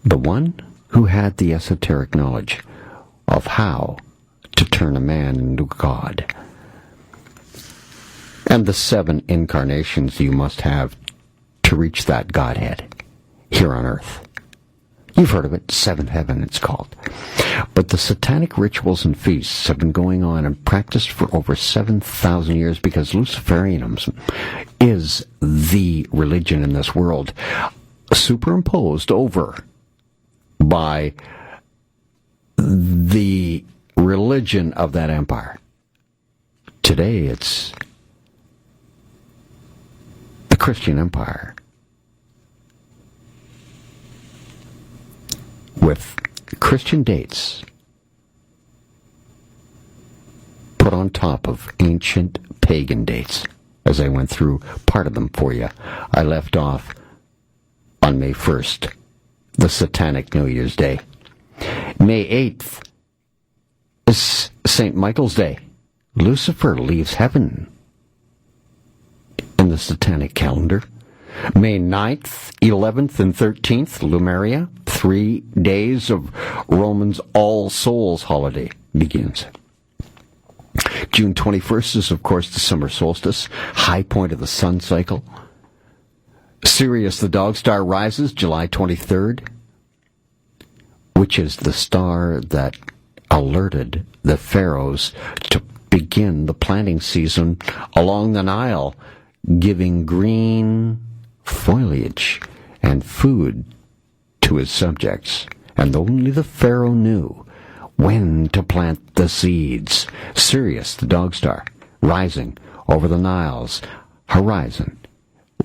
the one who had the esoteric knowledge of how to turn a man into God, and the 7 incarnations you must have to reach that Godhead here on earth. You've heard of it, 7th heaven it's called. But the satanic rituals and feasts have been going on and practiced for over 7,000 years because Luciferianism is the religion in this world, superimposed over by the religion of that empire. Today it's the Christian empire, with Christian dates put on top of ancient pagan dates. As I went through part of them for you, I left off on May 1st, the Satanic New Year's Day. May 8th is St. Michael's Day. Lucifer leaves heaven in the satanic calendar. May 9th, 11th, and 13th, Lumeria, 3 days of Romans All Souls holiday begins. June 21st is, of course, the summer solstice, high point of the sun cycle. Sirius the dog star rises July 23rd, which is the star that alerted the pharaohs to begin the planting season along the Nile, giving green foliage and food to his subjects. And only the pharaoh knew when to plant the seeds. Sirius, the dog star, rising over the Nile's horizon,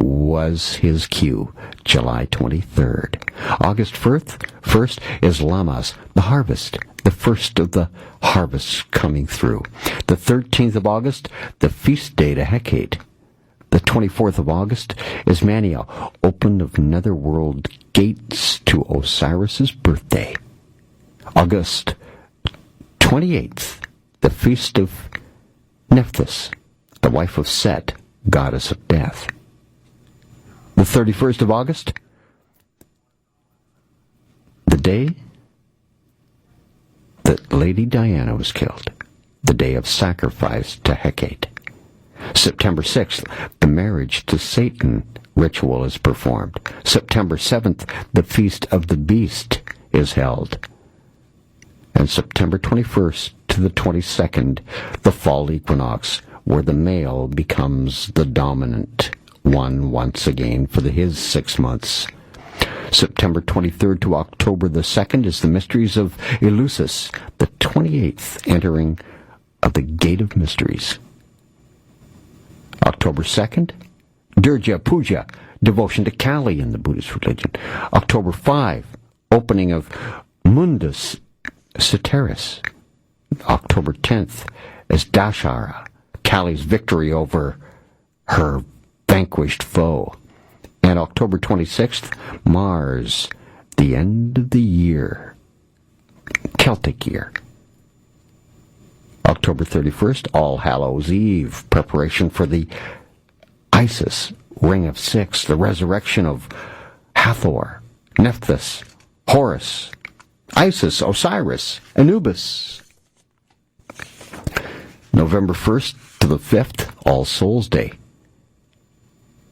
was his cue, July 23rd. August 1st is Lammas, the harvest, the first of the harvests coming through. The 13th of August, the feast day to Hecate. The 24th of August is Mania, open of netherworld gates to Osiris's birthday. August 28th, the feast of Nephthys, the wife of Set, goddess of death. The 31st of August, the day that Lady Diana was killed, the day of sacrifice to Hecate. September 6th, the marriage to Satan ritual is performed. September 7th, the Feast of the Beast is held. And September 21st to the 22nd, the fall equinox, where the male becomes the dominant one once again for his 6 months. September 23rd to October the 2nd is the Mysteries of Eleusis, the 28th entering of the Gate of Mysteries. October 2nd, Durga Puja, devotion to Kali in the Buddhist religion. October 5, opening of Mundus Ceteris. October 10th is Dashara, Kali's victory over her vanquished foe. And October 26th, Mars, the end of the year, Celtic year. October 31st, All Hallows Eve, preparation for the Isis, Ring of Six, the resurrection of Hathor, Nephthys, Horus, Isis, Osiris, Anubis. November 1st to the 5th, All Souls Day.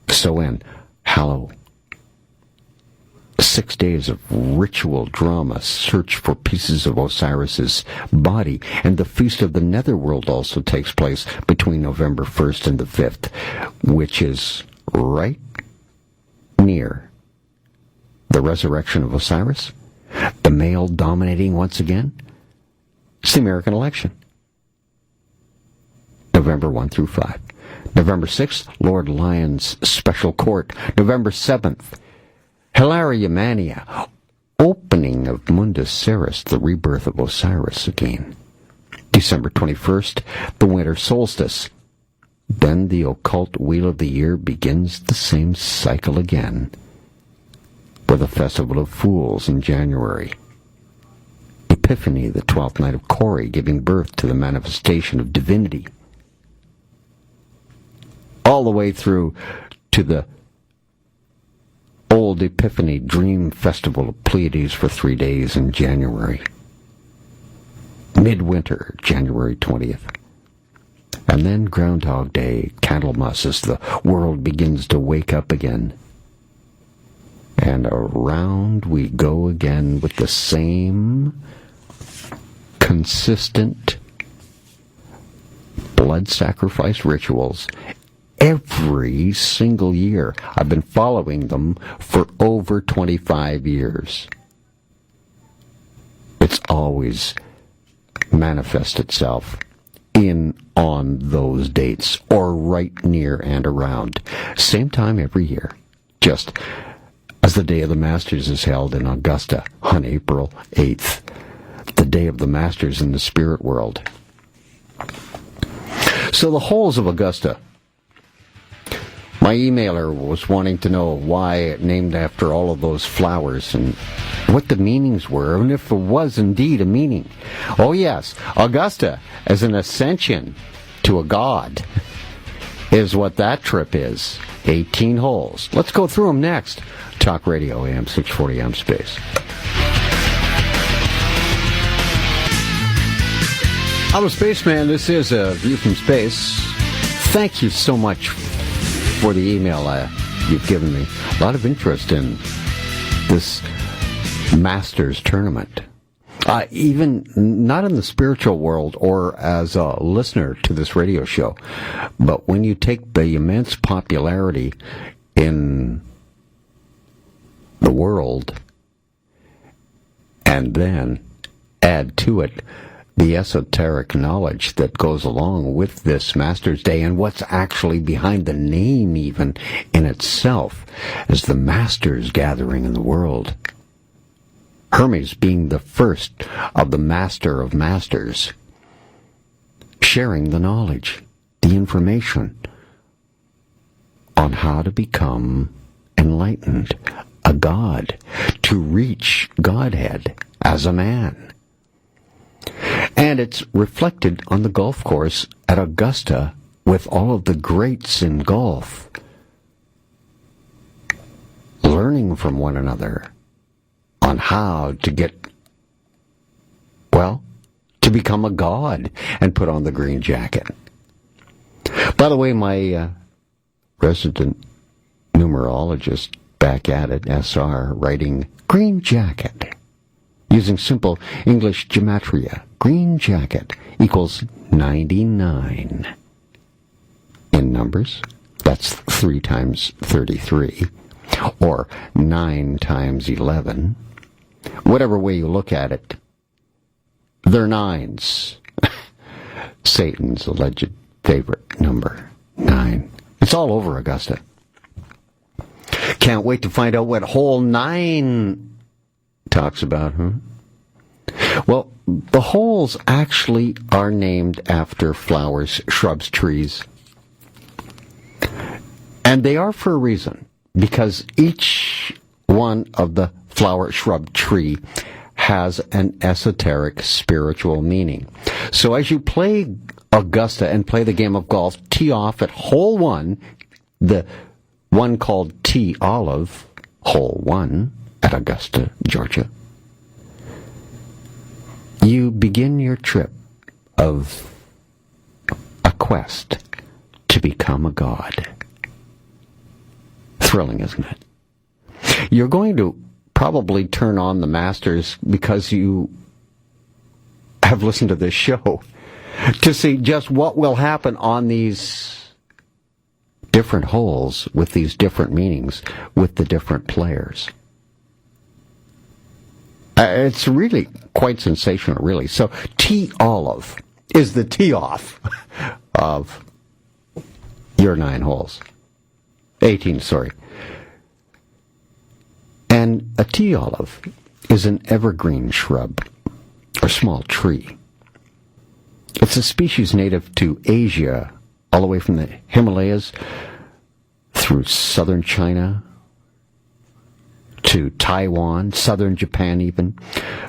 So in Hallow, 6 days of ritual drama, search for pieces of Osiris's body, and the Feast of the Netherworld also takes place between November 1st and the 5th, which is right near the resurrection of Osiris, the male dominating once again. It's the American election. November 1 through 5. November 6th, Lord Lion's Special Court. November 7th, Hilaria Mania, opening of Mundus Ceres, the rebirth of Osiris again. December 21st, the winter solstice. Then the occult wheel of the year begins the same cycle again, with a festival of fools in January. Epiphany, the 12th night of Kori, giving birth to the manifestation of divinity. All the way through to the old Epiphany Dream Festival of Pleiades for 3 days in January. Midwinter, January 20th. And then Groundhog Day, Candlemas, as the world begins to wake up again. And around we go again with the same consistent blood sacrifice rituals every single year. I've been following them for over 25 years. It's always manifest itself on those dates, or right near and around. Same time every year, just as the Day of the Masters is held in Augusta on April 8th, the Day of the Masters in the spirit world. So the holes of Augusta My emailer was wanting to know why it named after all of those flowers and what the meanings were, and if there was indeed a meaning. Oh yes, Augusta as an ascension to a god is what that trip is. 18 holes. Let's go through them next. Talk Radio, AM 640, I'm Space. I'm a spaceman. This is A View from Space. Thank you so much for the email you've given me. A lot of interest in this Masters tournament. Even not in the spiritual world or as a listener to this radio show, but when you take the immense popularity in the world and then add to it the esoteric knowledge that goes along with this Masters Day and what's actually behind the name even in itself as the Masters gathering in the world. Hermes being the first of the Master of Masters, sharing the knowledge, the information on how to become enlightened, a god, to reach Godhead as a man. And it's reflected on the golf course at Augusta with all of the greats in golf learning from one another on how to get, well, to become a god and put on the green jacket. By the way, my resident numerologist back at it, SR, writing green jacket. Using simple English gematria, green jacket equals 99. In numbers, that's 3 times 33, or 9 times 11. Whatever way you look at it, they're nines. Satan's alleged favorite number, 9. It's all over Augusta. Can't wait to find out what hole 9 talks about, huh? Well, the holes actually are named after flowers, shrubs, trees. And they are for a reason, because each one of the flower, shrub, tree has an esoteric spiritual meaning. So as you play Augusta and play the game of golf, tee off at hole 1, the one called Tee Olive, hole 1, at Augusta, Georgia, you begin your trip of a quest to become a god. Thrilling, isn't it? You're going to probably turn on the Masters because you have listened to this show to see just what will happen on these different holes with these different meanings with the different players. It's really quite sensational, really. So, Tee Olive is the tee-off of your 9 holes. 18, sorry. And a tee olive is an evergreen shrub, or small tree. It's a species native to Asia, all the way from the Himalayas through southern China, to Taiwan, southern Japan even,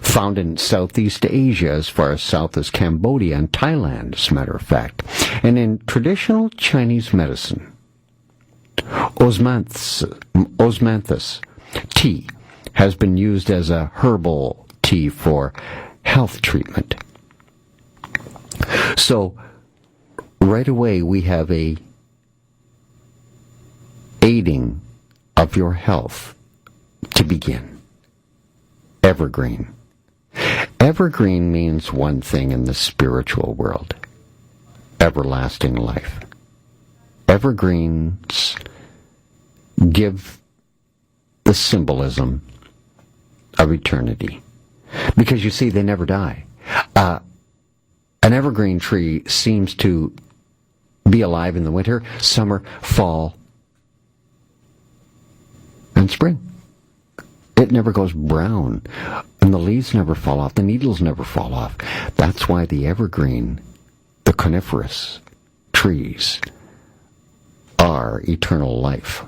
found in Southeast Asia as far as south as Cambodia and Thailand, as a matter of fact. And in traditional Chinese medicine, osmanthus tea has been used as a herbal tea for health treatment. So, right away we have a aiding of your health to begin. Evergreen. Evergreen means one thing in the spiritual world: everlasting life. Evergreens give the symbolism of eternity. Because you see, they never die. An evergreen tree seems to be alive in the winter, summer, fall, and spring. It never goes brown, and the leaves never fall off, the needles never fall off. That's why the evergreen, the coniferous trees, are eternal life.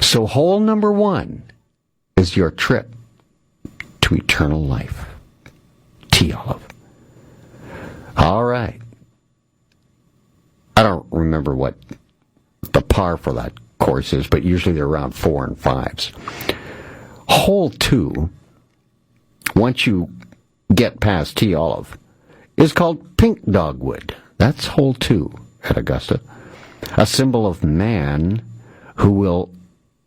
So hole number 1 is your trip to eternal life. Tea olive. All right. I don't remember what the par for that course is, but usually they're around 4 and 5s. Hole 2, once you get past tea olive, is called pink dogwood. That's hole 2 at Augusta. A symbol of man who will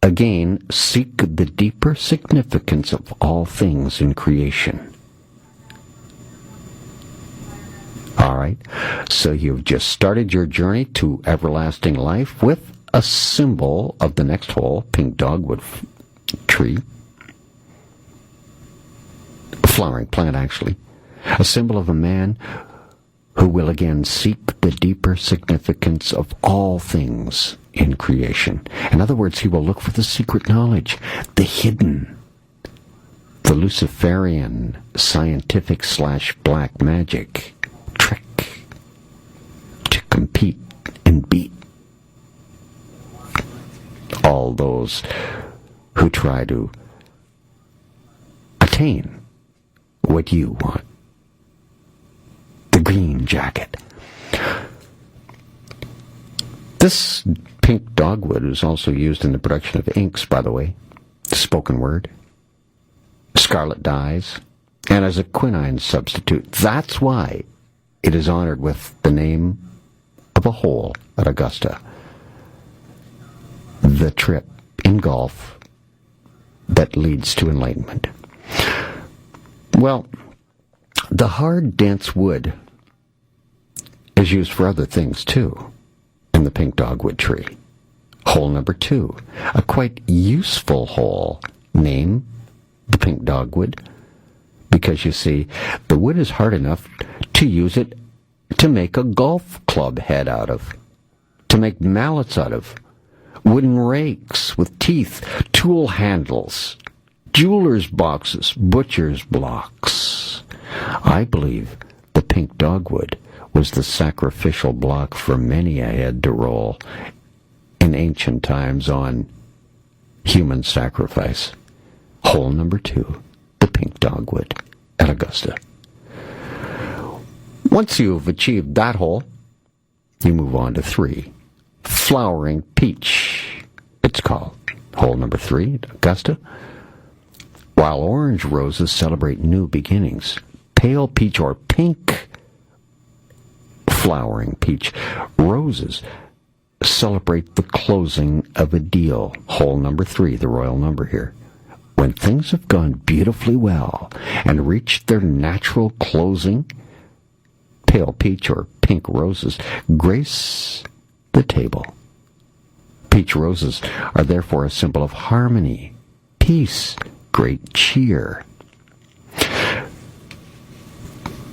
again seek the deeper significance of all things in creation. All right, so you've just started your journey to everlasting life with a symbol of the next hole, pink dogwood tree, a flowering plant actually, a symbol of a man who will again seek the deeper significance of all things in creation. In other words, he will look for the secret knowledge, the hidden, the Luciferian, scientific / black magic trick to compete and beat all those who try to attain what you want. The green jacket. This pink dogwood is also used in the production of inks, by the way, spoken word, scarlet dyes, and as a quinine substitute. That's why it is honored with the name of a hole at Augusta. The trip in golf that leads to enlightenment. Well, the hard, dense wood is used for other things, too, in the pink dogwood tree. Hole number 2, a quite useful hole, named the pink dogwood, because you see, the wood is hard enough to use it to make a golf club head out of, to make mallets out of, wooden rakes with teeth, tool handles, jeweler's boxes, butcher's blocks. I believe the pink dogwood was the sacrificial block for many a head to roll in ancient times on human sacrifice. Hole number 2, the pink dogwood at Augusta. Once you've achieved that hole, you move on to 3. Flowering peach, it's called. Hole number 3 at Augusta. While orange roses celebrate new beginnings, pale peach or pink flowering peach roses celebrate the closing of a deal. Hole number 3, the royal number here. When things have gone beautifully well and reached their natural closing, pale peach or pink roses grace the table. Peach roses are therefore a symbol of harmony, peace, great cheer.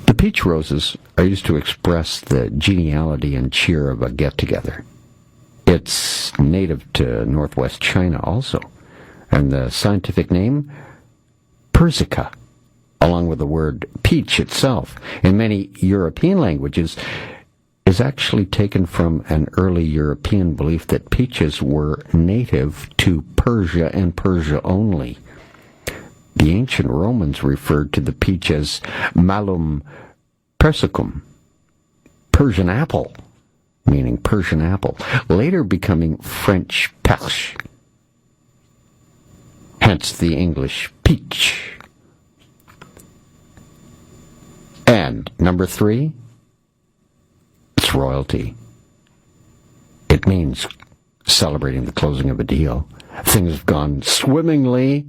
The peach roses are used to express the geniality and cheer of a get-together. It's native to northwest China also, and the scientific name, persica, along with the word peach itself, in many European languages, is actually taken from an early European belief that peaches were native to Persia and Persia only. The ancient Romans referred to the peach as malum persicum, Persian apple, meaning Persian apple, later becoming French perche, hence the English peach. And number 3, it's royalty. It means celebrating the closing of a deal. Things have gone swimmingly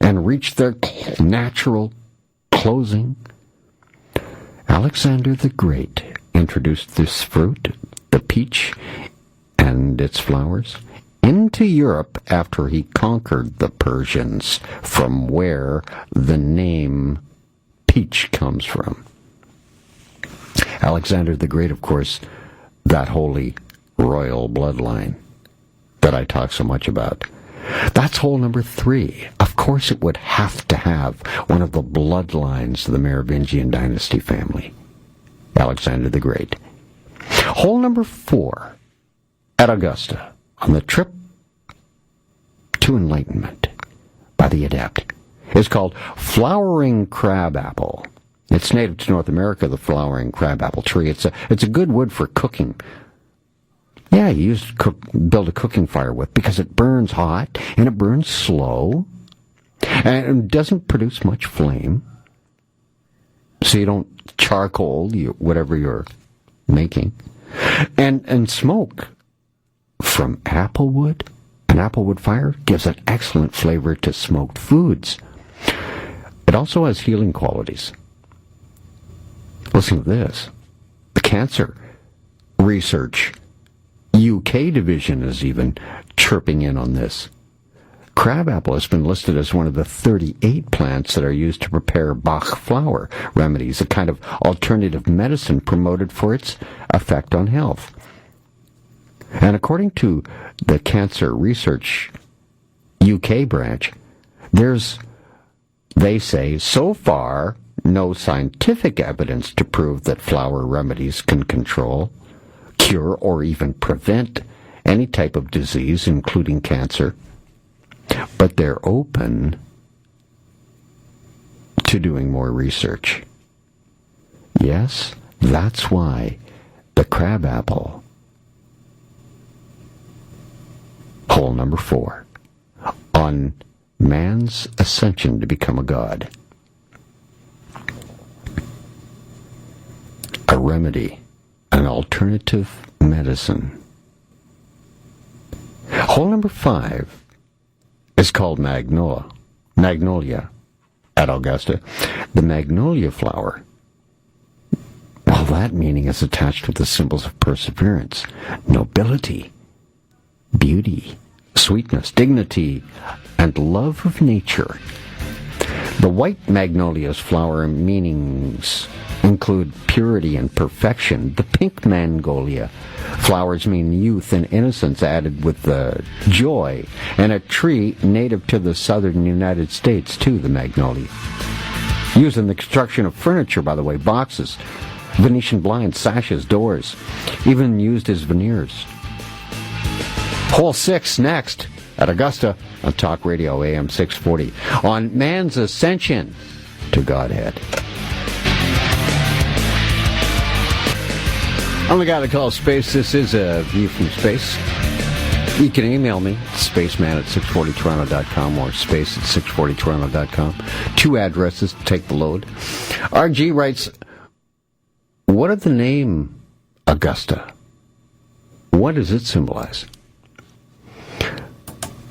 and reached their natural closing. Alexander the Great introduced this fruit, the peach, and its flowers, into Europe after he conquered the Persians, from where the name peach comes from. Alexander the Great, of course, that holy royal bloodline that I talk so much about. That's hole number 3. Of course it would have to have one of the bloodlines of the Merovingian dynasty family. Alexander the Great. Hole number 4 at Augusta on the trip to enlightenment by the adept is called flowering crabapple. It's native to North America, the flowering crabapple tree. It's a good wood for cooking. Yeah, you build a cooking fire with, because it burns hot and it burns slow and it doesn't produce much flame. So you don't charcoal whatever you're making. And smoke from applewood, an applewood fire, gives an excellent flavor to smoked foods. It also has healing qualities. Listen to this. The Cancer Research UK division is even chirping in on this. Crabapple has been listed as one of the 38 plants that are used to prepare Bach flower remedies, a kind of alternative medicine promoted for its effect on health. And according to the Cancer Research UK branch, they say, so far, no scientific evidence to prove that flower remedies can control, cure, or even prevent any type of disease, including cancer. But they're open to doing more research. Yes, that's why the crabapple, hole number 4, on man's ascension to become a god. A remedy, an alternative medicine. Hole number 5 is called magnolia at Augusta. The magnolia flower, well, that meaning is attached with the symbols of perseverance, nobility, beauty, sweetness, dignity, and love of nature. The white magnolia's flower meanings include purity and perfection. The pink magnolia flowers mean youth and innocence added with the joy, and a tree native to the southern United States too, the magnolia. Used in the construction of furniture, by the way, boxes, Venetian blinds, sashes, doors, even used as veneers. Hole 6 next at Augusta on Talk Radio AM 640 on man's ascension to Godhead. I'm the guy that calls space. This is a view from space. You can email me, spaceman at 640toronto.com or space at 640toronto.com. 2 addresses to take the load. RG writes, what of the name Augusta? What does it symbolize?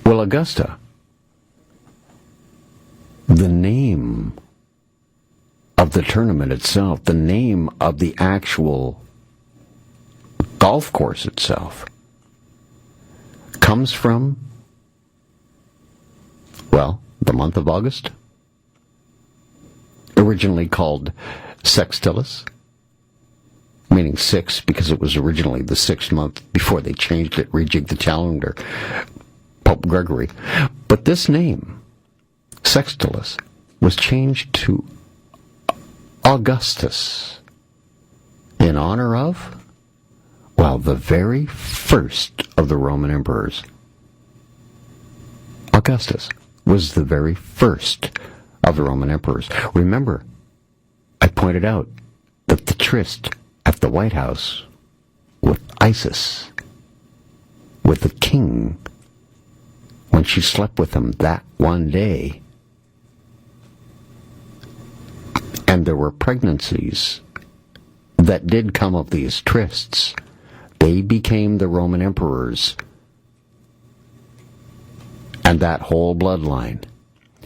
Well, Augusta, the name of the tournament itself, the name of the actual golf course itself, comes from, well, the month of August, originally called Sextilis, meaning 6 because it was originally the 6th month before they changed it, rejigged the calendar, Pope Gregory. But this name, Sextilis, was changed to Augustus in honor of, well, the very first of the Roman emperors. Augustus was the very first of the Roman emperors. Remember, I pointed out that the tryst at the White House with Isis, with the king, when she slept with him that one day, and there were pregnancies that did come of these trysts, they became the Roman emperors and that whole bloodline.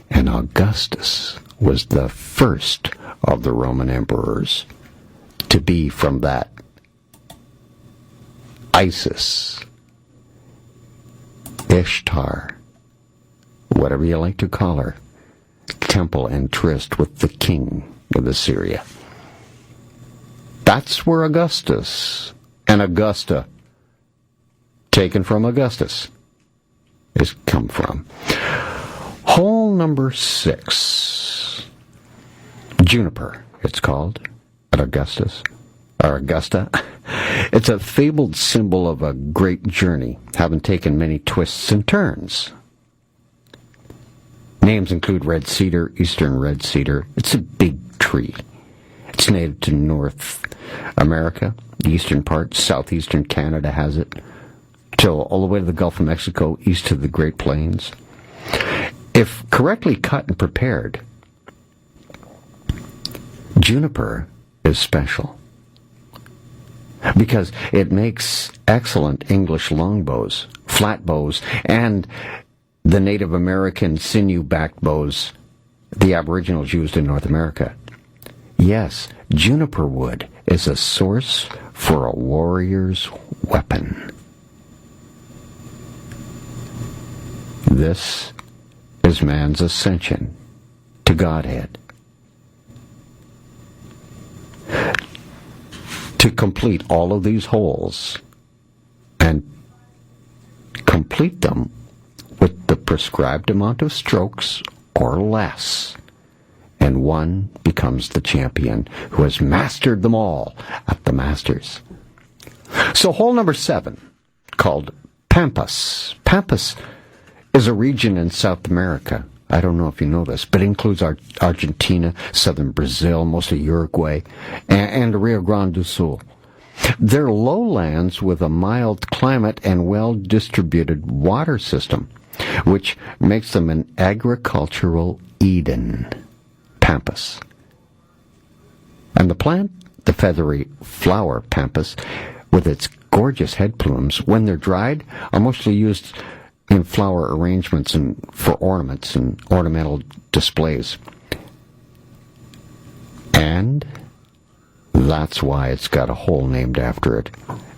And Augustus was the first of the Roman emperors to be from that Isis, Ishtar, whatever you like to call her, temple and tryst with the king of Assyria. That's where Augustus and Augusta, taken from Augustus, is come from. Hole number 6, juniper, it's called, at Augusta. It's a fabled symbol of a great journey, having taken many twists and turns. Names include red cedar, eastern red cedar. It's a big tree. It's native to North America, the eastern part. Southeastern Canada has it, till all the way to the Gulf of Mexico, east of the Great Plains. If correctly cut and prepared, juniper is special because it makes excellent English longbows, flat bows, and the Native American sinew-backed bows the Aboriginals used in North America. Yes, juniper wood is a source for a warrior's weapon. This is man's ascension to Godhead. To complete all of these holes and complete them with the prescribed amount of strokes or less, and one becomes the champion who has mastered them all at the Masters. So hole number 7, called Pampas. Pampas is a region in South America. I don't know if you know this, but it includes Argentina, southern Brazil, most of Uruguay, and Rio Grande do Sul. They're lowlands with a mild climate and well-distributed water system, which makes them an agricultural Eden. Pampas. And the plant, the feathery flower pampas, with its gorgeous head plumes, when they're dried, are mostly used in flower arrangements and for ornaments and ornamental displays. And that's why it's got a hole named after it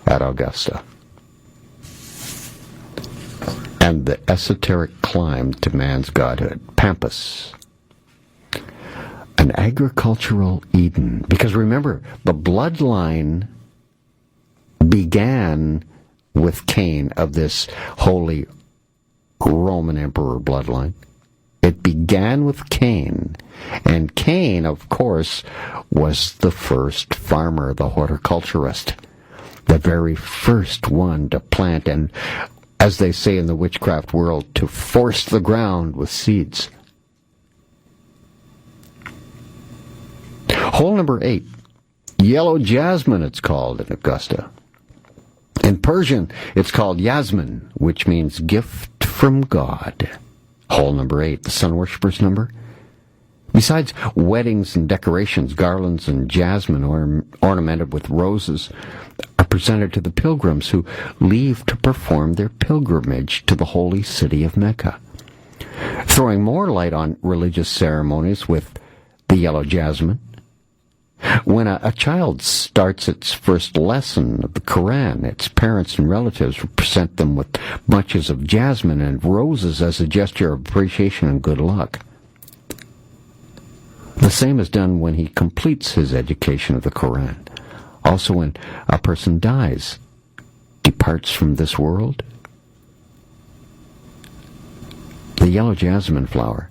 at Augusta. And the esoteric climb to man's godhood, Pampas. An agricultural Eden. Because remember, the bloodline began with Cain of this holy Roman emperor bloodline. It began with Cain. And Cain, of course, was the first farmer, the horticulturist. The very first one to plant and, as they say in the witchcraft world, to force the ground with seeds. Hole number 8, yellow jasmine it's called in Augusta. In Persian, it's called Yasmin, which means gift from God. Hole number 8, the sun worshipper's number. Besides weddings and decorations, garlands and jasmine ornamented with roses are presented to the pilgrims who leave to perform their pilgrimage to the holy city of Mecca. Throwing more light on religious ceremonies with the yellow jasmine, when a child starts its first lesson of the Quran, its parents and relatives present them with bunches of jasmine and roses as a gesture of appreciation and good luck. The same is done when he completes his education of the Quran. Also when a person dies, departs from this world. The yellow jasmine flower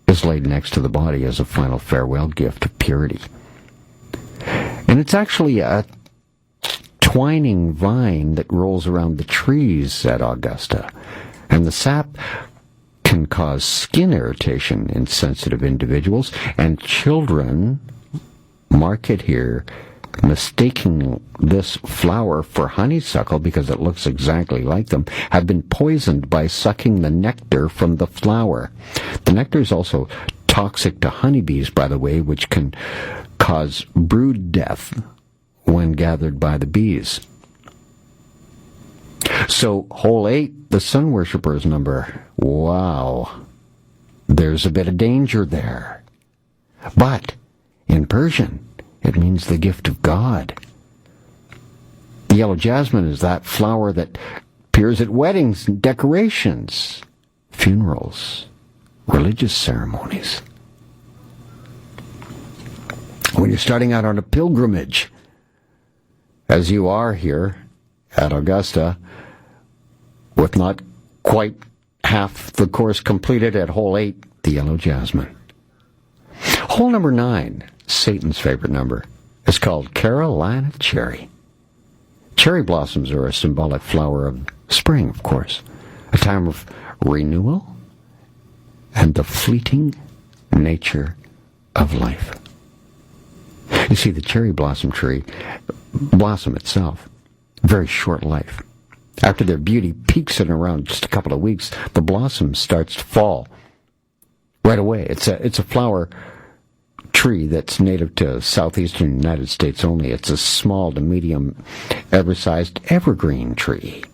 is laid next to the body as a final farewell gift of purity. And it's actually a twining vine that rolls around the trees at Augusta. And the sap can cause skin irritation in sensitive individuals, and children, mark it here, mistaking this flower for honeysuckle because it looks exactly like them, have been poisoned by sucking the nectar from the flower. The nectar is also toxic to honeybees, by the way, which can cause brood death when gathered by the bees. So, hole 8, the sun worshipper's number. Wow. There's a bit of danger there. But, in Persian, it means the gift of God. The yellow jasmine is that flower that appears at weddings and decorations, funerals, religious ceremonies. When you're starting out on a pilgrimage, as you are here at Augusta, with not quite half the course completed at hole 8, the yellow jasmine. Hole number 9, Satan's favorite number, is called Carolina Cherry. Cherry blossoms are a symbolic flower of spring, of course, a time of renewal and the fleeting nature of life. You see, the cherry blossom tree, blossom itself, very short life. After their beauty peaks in around just a couple of weeks, the blossom starts to fall right away. It's a flower tree that's native to southeastern United States only. It's a small to medium oversized evergreen tree.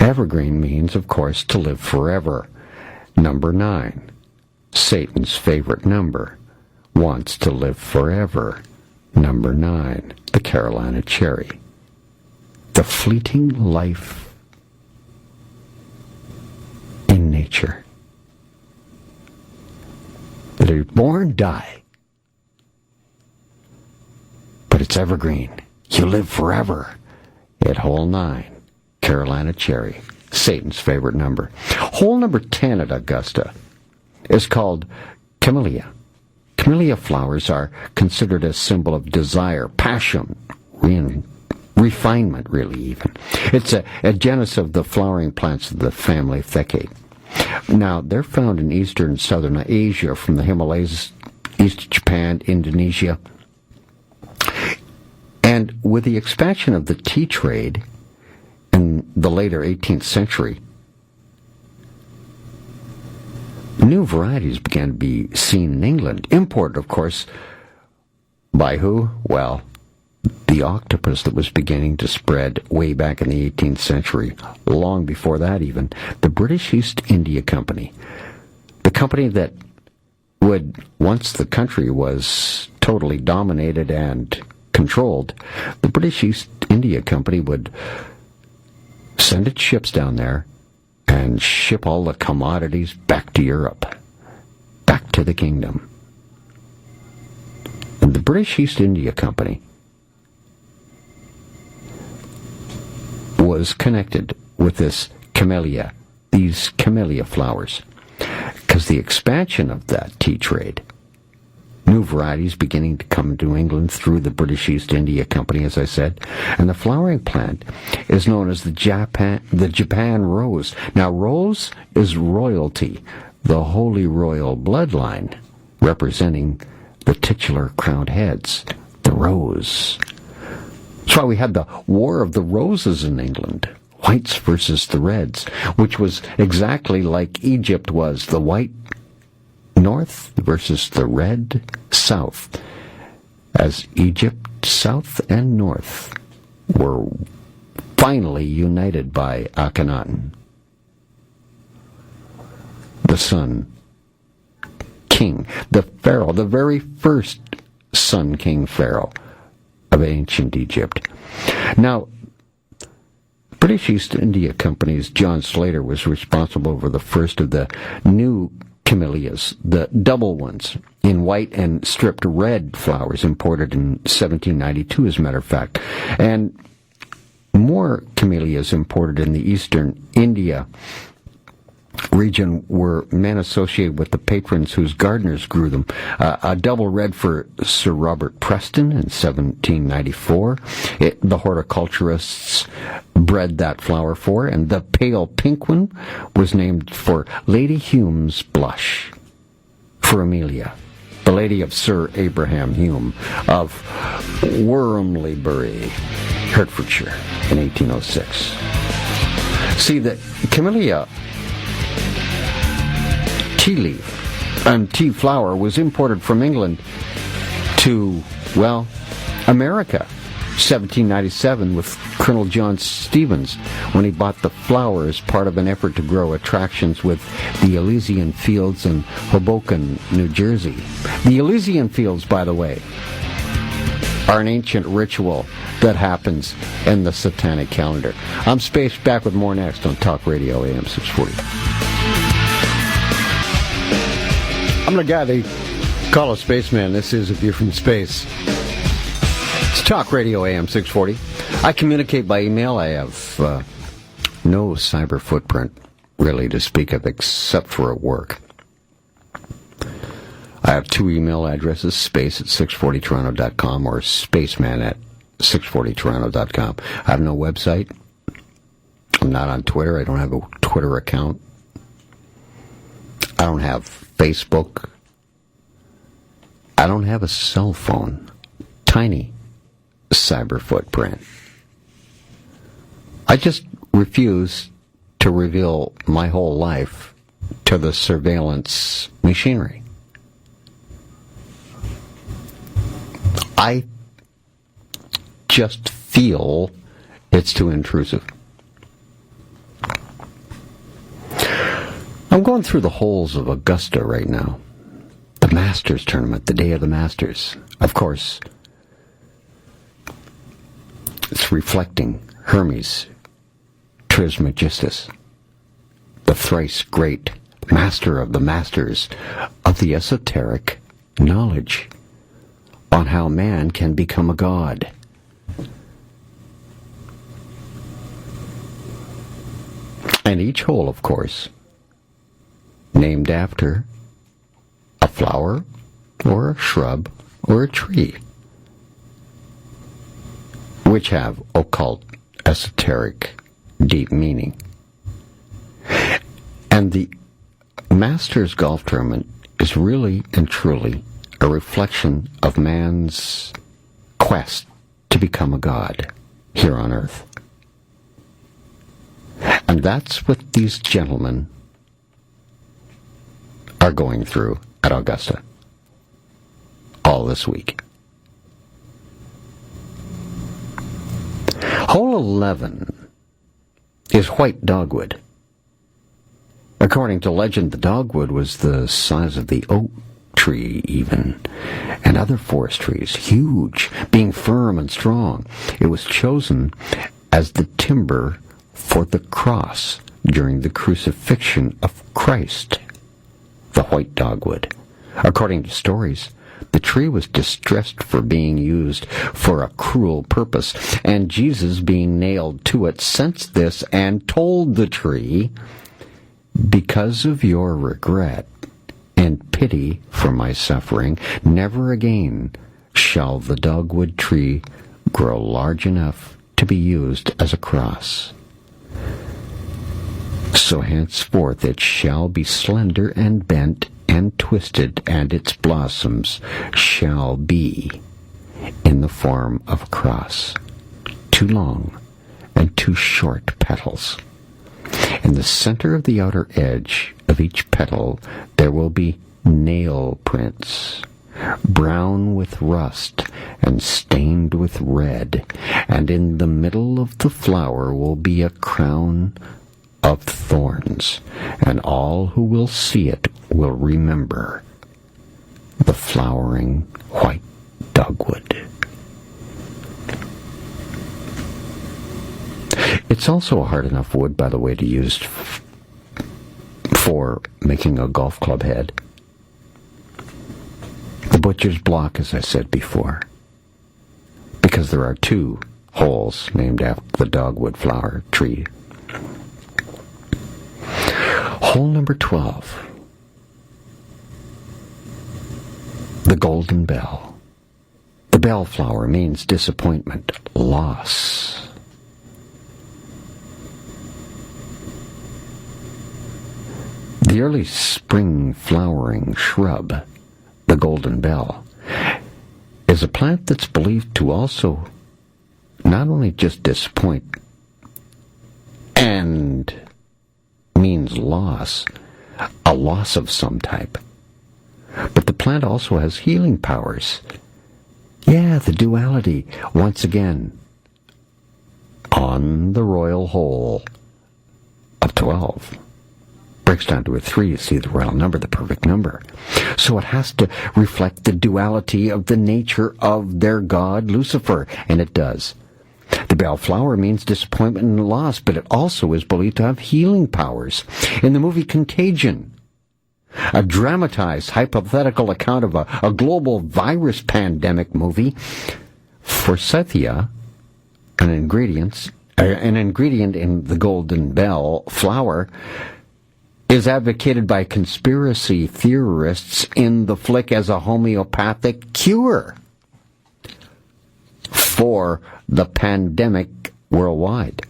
Evergreen means, of course, to live forever. Number 9, Satan's favorite number, wants to live forever. Number 9, the Carolina cherry. The fleeting life in nature. That are born, die. But it's evergreen. You live forever. At hole 9, Carolina cherry, Satan's favorite number. Hole number 10 at Augusta is called camellia. Camellia flowers are considered a symbol of desire, passion, refinement, really, even. It's a genus of the flowering plants of the family Thecae. Now, they're found in eastern and southern Asia, from the Himalayas, east Japan, Indonesia. And with the expansion of the tea trade in the later 18th century, new varieties began to be seen in England, imported, of course, by who? Well, the octopus that was beginning to spread way back in the 18th century, long before that even, the British East India Company, the company that would, once the country was totally dominated and controlled, the British East India Company would send its ships down there and ship all the commodities back to Europe, back to the kingdom. And the British East India Company was connected with this camellia, these camellia flowers, because the expansion of that tea trade, new varieties beginning to come to England through the British East India Company, as I said, and the flowering plant is known as the Japan rose. Now, rose is royalty, the holy royal bloodline, representing the titular crowned heads, the rose. That's why we had the War of the Roses in England, whites versus the reds, which was exactly like Egypt was, the white north versus the red south, as Egypt, south and north, were finally united by Akhenaten, the sun king, the pharaoh, the very first sun king pharaoh of ancient Egypt. Now, British East India Company's John Slater was responsible for the first of the new camellias, the double ones, in white and stripped red flowers, imported in 1792, as a matter of fact. And more camellias imported in the eastern India region were men associated with the patrons whose gardeners grew them. A double red for Sir Robert Preston in 1794. The horticulturists bred that flower for, and the pale pink one was named for Lady Hume's blush, for Amelia, the lady of Sir Abraham Hume of Wormleybury, Hertfordshire, in 1806. See, the camellia tea leaf and tea flower was imported from England to, well, America, 1797, with Colonel John Stevens, when he bought the flower as part of an effort to grow attractions with the Elysian Fields in Hoboken, New Jersey. The Elysian Fields, by the way, are an ancient ritual that happens in the Satanic calendar. I'm Space, back with more next on Talk Radio AM 640. I'm the guy they call a spaceman. This is A View from Space. It's Talk Radio AM 640. I communicate by email. I have no cyber footprint, really, to speak of, except for at work. I have two email addresses, space at 640toronto.com or spaceman at 640toronto.com. I have no website. I'm not on Twitter. I don't have a Twitter account. I don't have Facebook. I don't have a cell phone. Tiny cyber footprint. I just refuse to reveal my whole life to the surveillance machinery. I just feel it's too intrusive. I'm going through the halls of Augusta right now. The Masters tournament, the day of the Masters. Of course, it's reflecting Hermes Trismegistus, the thrice great master of the masters of the esoteric knowledge on how man can become a god. And each hole, of course, named after a flower or a shrub or a tree, which have occult, esoteric, deep meaning. And the Masters Golf Tournament is really and truly a reflection of man's quest to become a god here on earth. And that's what these gentlemen are going through at Augusta all this week. Hole 11 is white dogwood. According to legend, the dogwood was the size of the oak tree even, and other forest trees, huge, being firm and strong. It was chosen as the timber for the cross during the crucifixion of Christ, the white dogwood. According to stories, the tree was distressed for being used for a cruel purpose, and Jesus, being nailed to it, sensed this and told the tree, "Because of your regret and pity for my suffering, never again shall the dogwood tree grow large enough to be used as a cross. So henceforth it shall be slender and bent and twisted, and its blossoms shall be in the form of a cross, too long and too short petals. In the center of the outer edge of each petal there will be nail prints, brown with rust and stained with red, and in the middle of the flower will be a crown of thorns, and all who will see it will remember the flowering white dogwood." It's also a hard enough wood, by the way, to use for making a golf club head. The butcher's block, as I said before, because there are two holes named after the dogwood flower tree. Hole number 12. The golden bell. The bellflower means disappointment, loss. The early spring flowering shrub, the golden bell, is a plant that's believed to also not only just disappoint and means loss, a loss of some type, but the plant also has healing powers. Yeah, the duality, once again, on the royal hole of 12. Breaks down to a 3, you see the royal number, the perfect number. So it has to reflect the duality of the nature of their god, Lucifer, and it does. The bellflower means disappointment and loss, but it also is believed to have healing powers. In the movie Contagion, a dramatized hypothetical account of a global virus pandemic movie, forsythia, an ingredient in the golden bell flower, is advocated by conspiracy theorists in the flick as a homeopathic cure for the pandemic worldwide.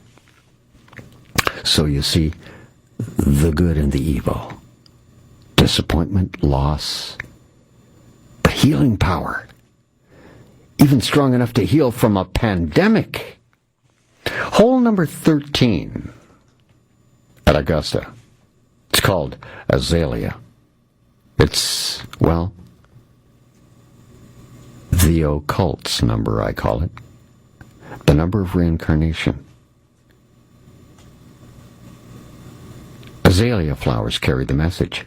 So you see, the good and the evil, disappointment, loss, the healing power, even strong enough to heal from a pandemic. Hole number 13 at Augusta. It's called Azalea. It's, well, the occult's number, I call it. The number of reincarnation. Azalea flowers carry the message,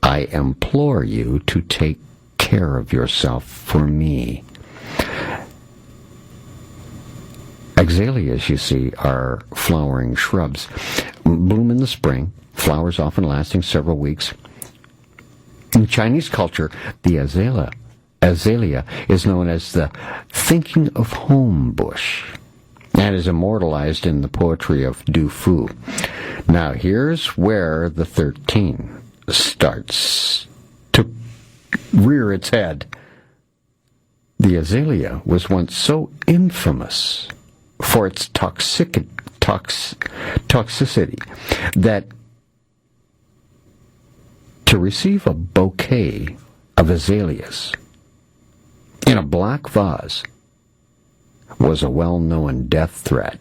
I implore you to take care of yourself for me. Azaleas, you see, are flowering shrubs. Bloom in the spring, flowers often lasting several weeks. In Chinese culture, the azalea is known as the thinking of home bush and is immortalized in the poetry of Du Fu. Now, here's where the 13 starts to rear its head. The azalea was once so infamous for its toxicity that to receive a bouquet of azaleas in a black vase was a well-known death threat.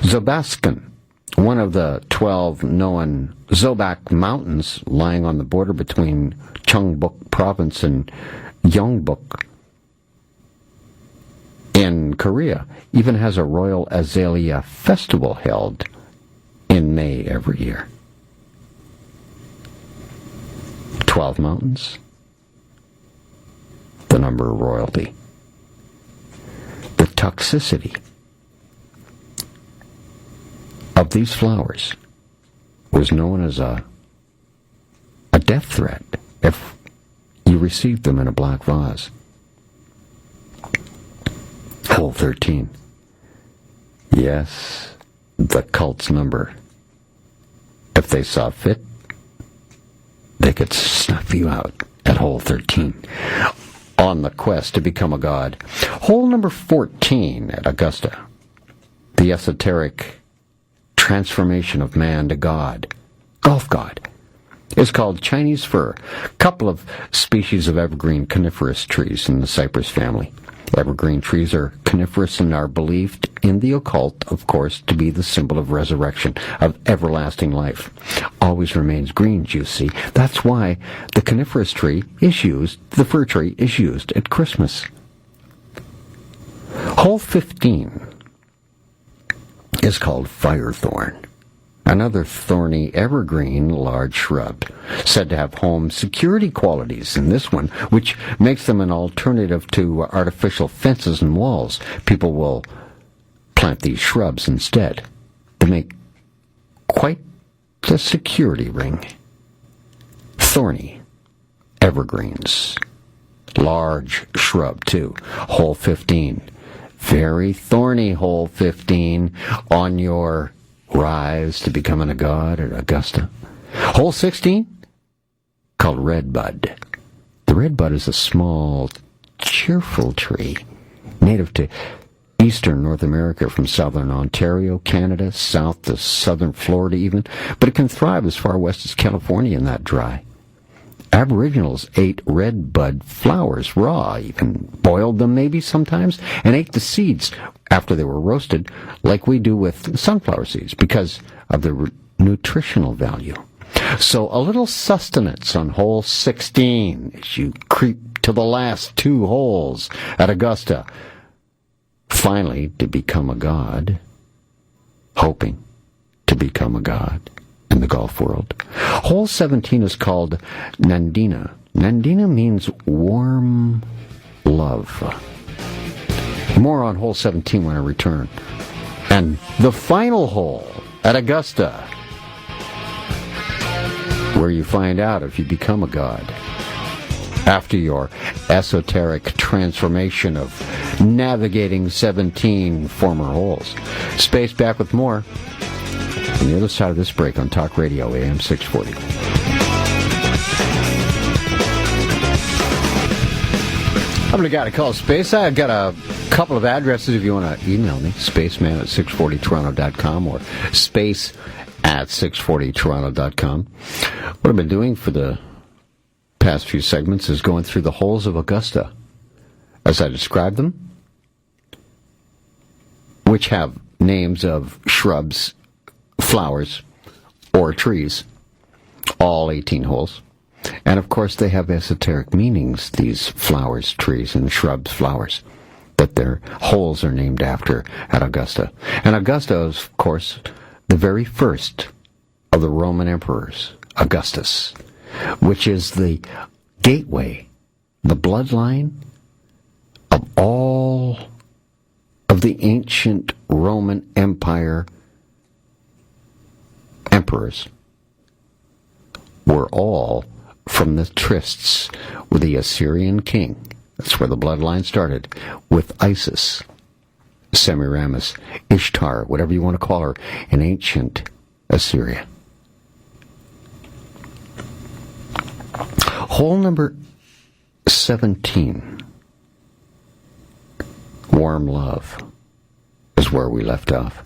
Zobaskan, one of the 12 known Zobak Mountains lying on the border between Cheongbuk Province and Yeongbuk in Korea, even has a royal azalea festival held in May every year. 12 mountains, the number of royalty. The toxicity of these flowers was known as a death threat if you received them in a black vase. Hole 13. Yes, the cult's number. If they saw fit, they could snuff you out at hole 13 on the quest to become a god. Hole number 14 at Augusta. The esoteric transformation of man to god, golf god, is called Chinese fir, a couple of species of evergreen coniferous trees in the cypress family. Evergreen trees are coniferous and are believed in the occult, of course, to be the symbol of resurrection, of everlasting life. Always remains green, you see. That's why the coniferous tree is used, the fir tree is used at Christmas. Hole 15 is called firethorn, another thorny evergreen large shrub, said to have home security qualities in this one, which makes them an alternative to artificial fences and walls. People will plant these shrubs instead to make quite the security ring. Thorny evergreens, large shrub too. Hole 15, very thorny. Hole 15 on your rise to becoming a god at Augusta. Hole 16, called redbud. The redbud is a small, cheerful tree, native to eastern North America from southern Ontario, Canada, south to southern Florida even, but it can thrive as far west as California in that dry. Aboriginals ate redbud flowers raw, even boiled them maybe sometimes, and ate the seeds after they were roasted, like we do with sunflower seeds, because of the nutritional value. So a little sustenance on hole 16 as you creep to the last two holes at Augusta. Finally, to become a god, hoping to become a god in the golf world. Hole 17 is called Nandina. Nandina means warm love. More on hole 17 when I return. And the final hole at Augusta, where you find out if you become a god after your esoteric transformation of navigating 17 former holes. Space back with more on the other side of this break on Talk Radio AM 640. I'm the guy to call Space. I've got a couple of addresses if you want to email me. Spaceman at 640toronto.com or space at 640toronto.com. What I've been doing for the past few segments is going through the holes of Augusta as I describe them, which have names of shrubs, flowers, or trees, all 18 holes. And of course they have esoteric meanings, these flowers, trees, and shrubs, flowers, that their holes are named after at Augusta. And Augusta is, of course, the very first of the Roman emperors, Augustus, which is the gateway, the bloodline of all of the ancient Roman Empire emperors were all from the trysts with the Assyrian king. That's where the bloodline started, with Isis, Semiramis, Ishtar, whatever you want to call her, in ancient Assyria. Hole number 17, warm love, is where we left off.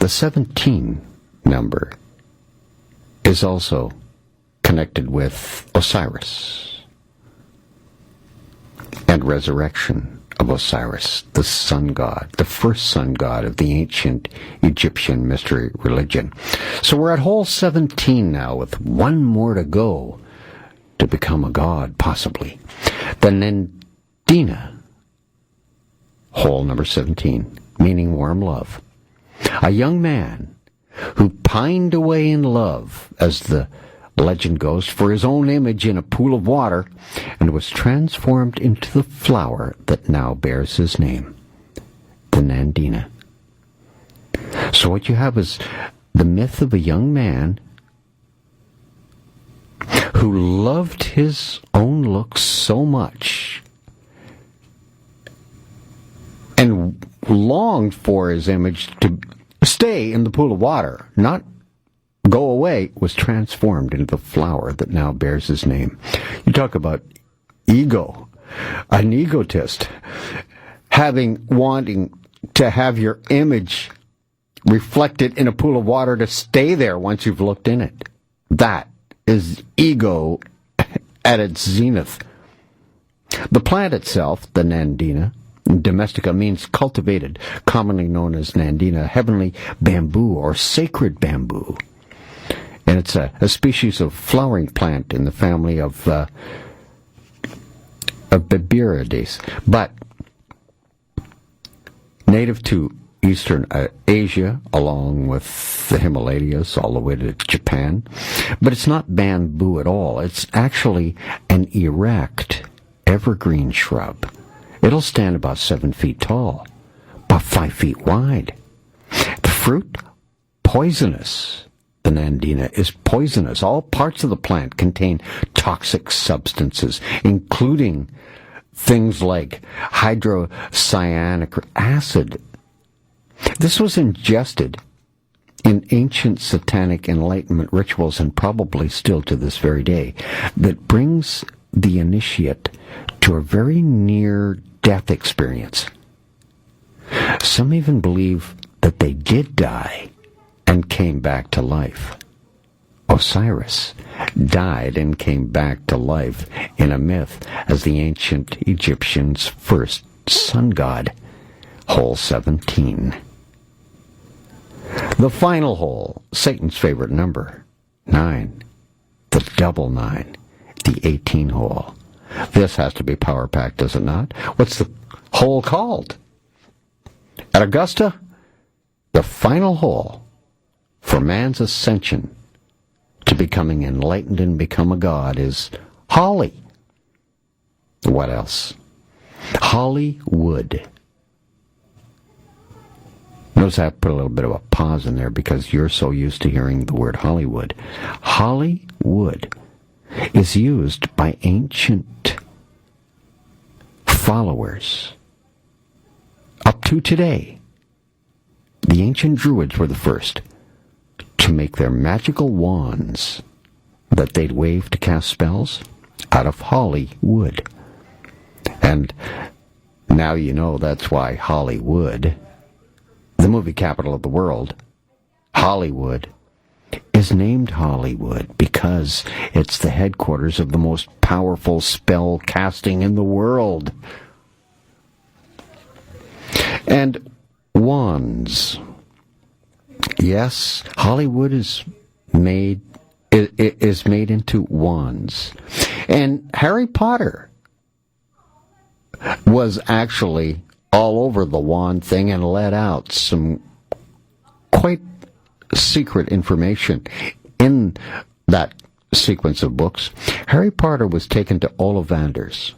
The 17 number is also connected with Osiris and resurrection of Osiris, the sun god, the first sun god of the ancient Egyptian mystery religion. So we're at hole 17 now, with one more to go to become a god, possibly. The Nandina, hole number 17, meaning warm love. A young man who pined away in love, as the legend goes, for his own image in a pool of water, and was transformed into the flower that now bears his name, the Nandina. So what you have is the myth of a young man who loved his own looks so much and longed for his image to stay in the pool of water, not go away, was transformed into the flower that now bears his name. You talk about ego, an egotist, wanting to have your image reflected in a pool of water to stay there once you've looked in it. That is ego at its zenith. The plant itself, the Nandina domestica, means cultivated, commonly known as Nandina, heavenly bamboo or sacred bamboo. And it's a species of flowering plant in the family of Biberides, but native to Eastern Asia, along with the Himalayas, all the way to Japan. But it's not bamboo at all. It's actually an erect, evergreen shrub. It'll stand about 7 feet tall, about 5 feet wide. The fruit, poisonous. The Nandina is poisonous. All parts of the plant contain toxic substances, including things like hydrocyanic acid. This was ingested in ancient satanic enlightenment rituals, and probably still to this very day, that brings the initiate to a very near-death experience. Some even believe that they did die and came back to life. Osiris died and came back to life in a myth as the ancient Egyptians' first sun god. Hole 17. The final hole, Satan's favorite number, 9. The double 9, the 18 hole. This has to be power-packed, does it not? What's the hole called? At Augusta, the final hole for man's ascension to becoming enlightened and become a god is holly. What else? Hollywood. Notice I put a little bit of a pause in there because you're so used to hearing the word Hollywood. Hollywood is used by ancient followers up to today. The ancient Druids were the first to make their magical wands that they'd wave to cast spells out of holly wood. And now you know that's why Hollywood, the movie capital of the world, Hollywood, is named Hollywood because it's the headquarters of the most powerful spell casting in the world. And wands. Yes, Hollywood is made into wands. And Harry Potter was actually all over the wand thing and let out some quite secret information in that sequence of books. Harry Potter was taken to Ollivanders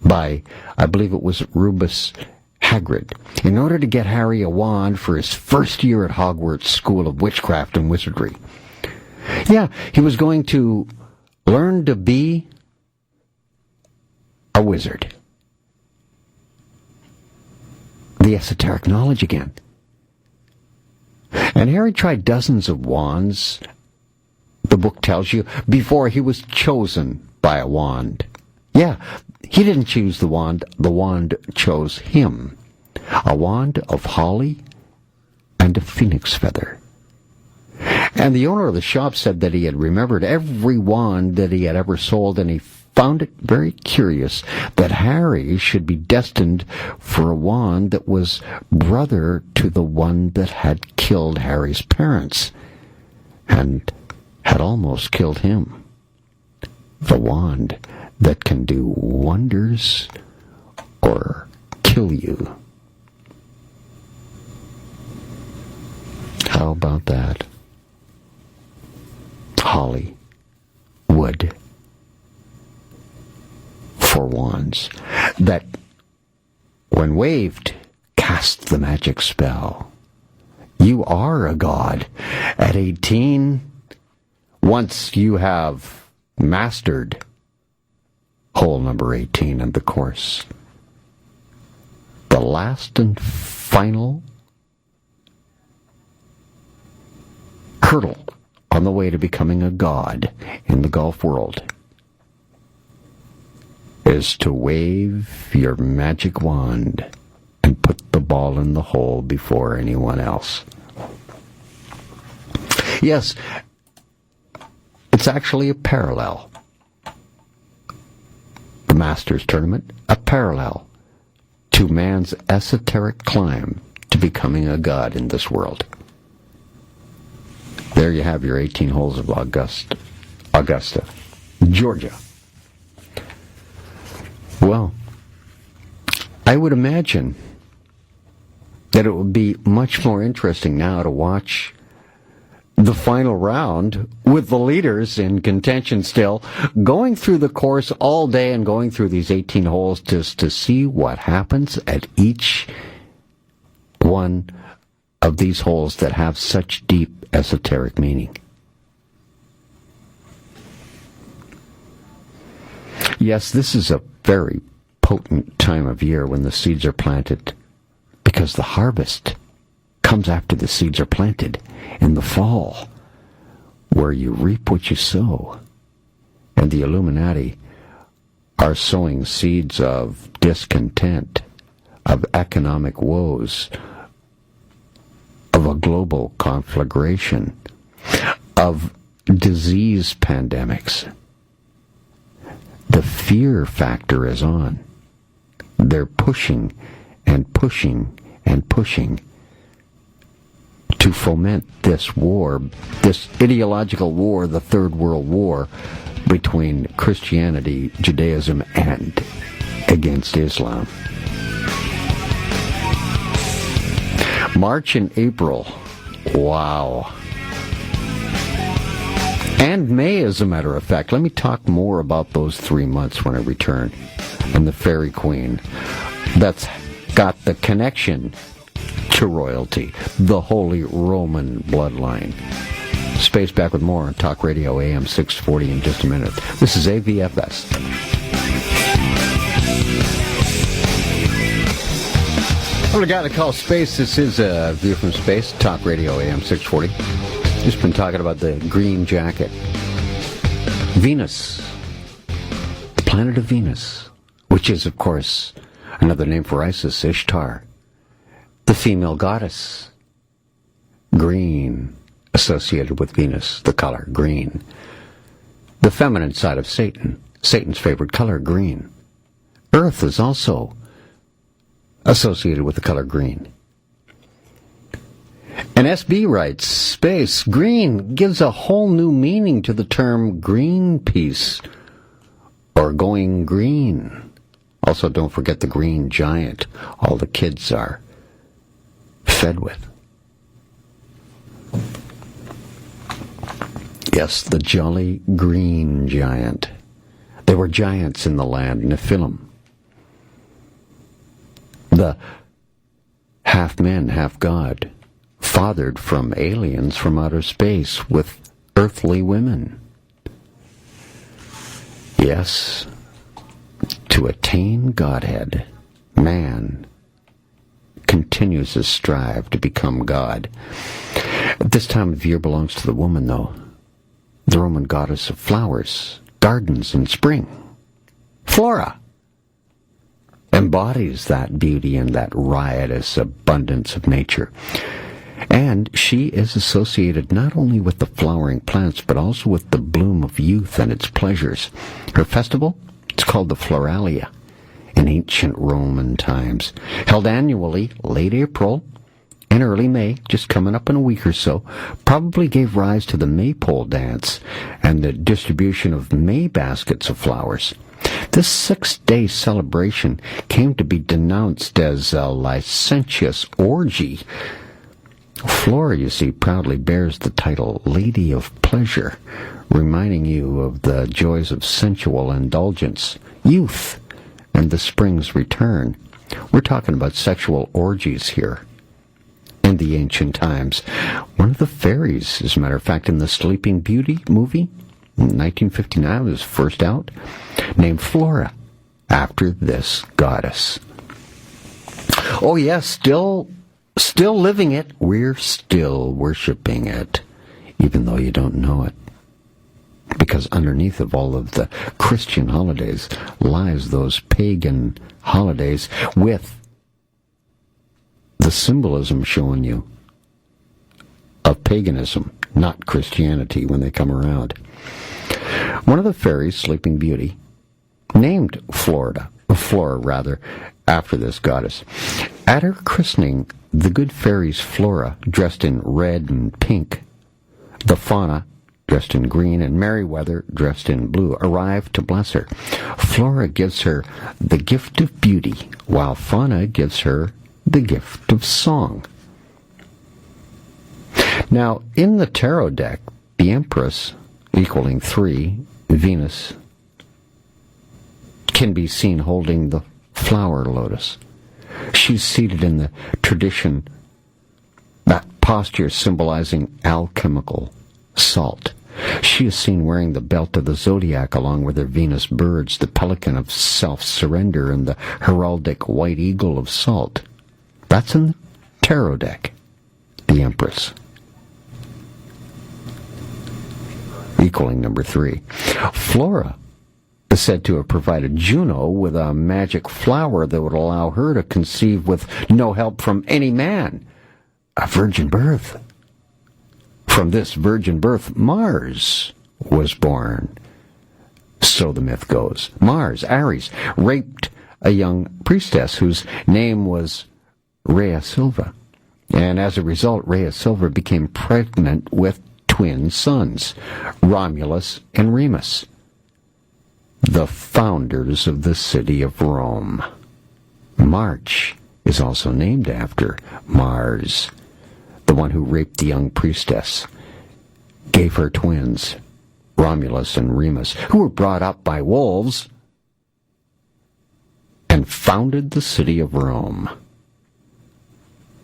by, I believe it was Rubus Hagrid, in order to get Harry a wand for his first year at Hogwarts School of Witchcraft and Wizardry. Yeah, he was going to learn to be a wizard. The esoteric knowledge again. And Harry tried dozens of wands, the book tells you, before he was chosen by a wand. Yeah, he didn't choose the wand chose him. A wand of holly and a phoenix feather. And the owner of the shop said that he had remembered every wand that he had ever sold, and he found it very curious that Harry should be destined for a wand that was brother to the one that had killed Harry's parents and had almost killed him. The wand that can do wonders or kill you. How about that? Holly, wood, for wands that, when waved, cast the magic spell. You are a god. At 18, once you have mastered hole number 18 in the course, the last and final hurdle on the way to becoming a god in the golf world is to wave your magic wand and put the ball in the hole before anyone else. Yes, it's actually a parallel. The Masters Tournament, a parallel to man's esoteric climb to becoming a god in this world. There you have your 18 holes of Augusta, Georgia. Well, I would imagine that it would be much more interesting now to watch the final round with the leaders in contention still, going through the course all day and going through these 18 holes just to see what happens at each one of these holes that have such deep esoteric meaning. Yes, this is a very potent time of year when the seeds are planted, because the harvest comes after the seeds are planted in the fall, where you reap what you sow. And the Illuminati are sowing seeds of discontent, of economic woes, of a global conflagration, of disease pandemics. The fear factor is on. They're pushing and pushing and pushing to foment this war, this ideological war, the Third World War, between Christianity, Judaism, and against Islam. March and April. Wow. And May, as a matter of fact. Let me talk more about those 3 months when I return. And the Fairy Queen. That's got the connection to royalty. The Holy Roman bloodline. Space back with more on Talk Radio AM 640 in just a minute. This is AVFS. Well, I got to call Space. This is a View from Space, Talk Radio AM 640. Just been talking about the green jacket. Venus, the planet of Venus, which is, of course, another name for Isis, Ishtar. The female goddess. Green, associated with Venus, the color green. The feminine side of Satan, Satan's favorite color, green. Earth is also associated with the color green. And SB writes, space, green, gives a whole new meaning to the term Greenpeace, or going green. Also, don't forget the green giant all the kids are fed with. Yes, the jolly green giant. They were giants in the land, Nephilim. The half man, half god, fathered from aliens from outer space with earthly women. Yes, to attain Godhead, man continues to strive to become God. This time of year belongs to the woman, though. The Roman goddess of flowers, gardens, and spring. Flora embodies that beauty and that riotous abundance of nature. And she is associated not only with the flowering plants, but also with the bloom of youth and its pleasures. Her festival, it's called the Floralia in ancient Roman times, held annually late April and early May, just coming up in a week or so, probably gave rise to the maypole dance and the distribution of May baskets of flowers. This 6-day celebration came to be denounced as a licentious orgy. Flora, you see, proudly bears the title Lady of Pleasure, reminding you of the joys of sensual indulgence, youth, and the spring's return. We're talking about sexual orgies here. In the ancient times, one of the fairies, as a matter of fact, in the Sleeping Beauty movie, in 1959, was first out, named Flora, after this goddess. Oh yes, still living it. We're still worshiping it, even though you don't know it. Because underneath of all of the Christian holidays lies those pagan holidays with the symbolism showing you of paganism, not Christianity, when they come around. One of the fairies, Sleeping Beauty, named Flora, after this goddess. At her christening, the good fairies Flora, dressed in red and pink, the Fauna, dressed in green, and Merryweather, dressed in blue, arrived to bless her. Flora gives her the gift of beauty, while Fauna gives her the gift of song. Now, in the tarot deck, the Empress, equaling 3, Venus, can be seen holding the flower lotus. She's seated in the tradition, that posture symbolizing alchemical salt. She is seen wearing the belt of the zodiac along with her Venus birds, the pelican of self-surrender, and the heraldic white eagle of salt. That's in the tarot deck, the Empress. Equaling number 3. Flora is said to have provided Juno with a magic flower that would allow her to conceive with no help from any man. A virgin birth. From this virgin birth, Mars was born. So the myth goes. Mars, Ares, raped a young priestess whose name was Rhea Silva. And as a result, Rhea Silva became pregnant with twin sons, Romulus and Remus, the founders of the city of Rome. March is also named after Mars, the one who raped the young priestess, gave her twins, Romulus and Remus, who were brought up by wolves, and founded the city of Rome.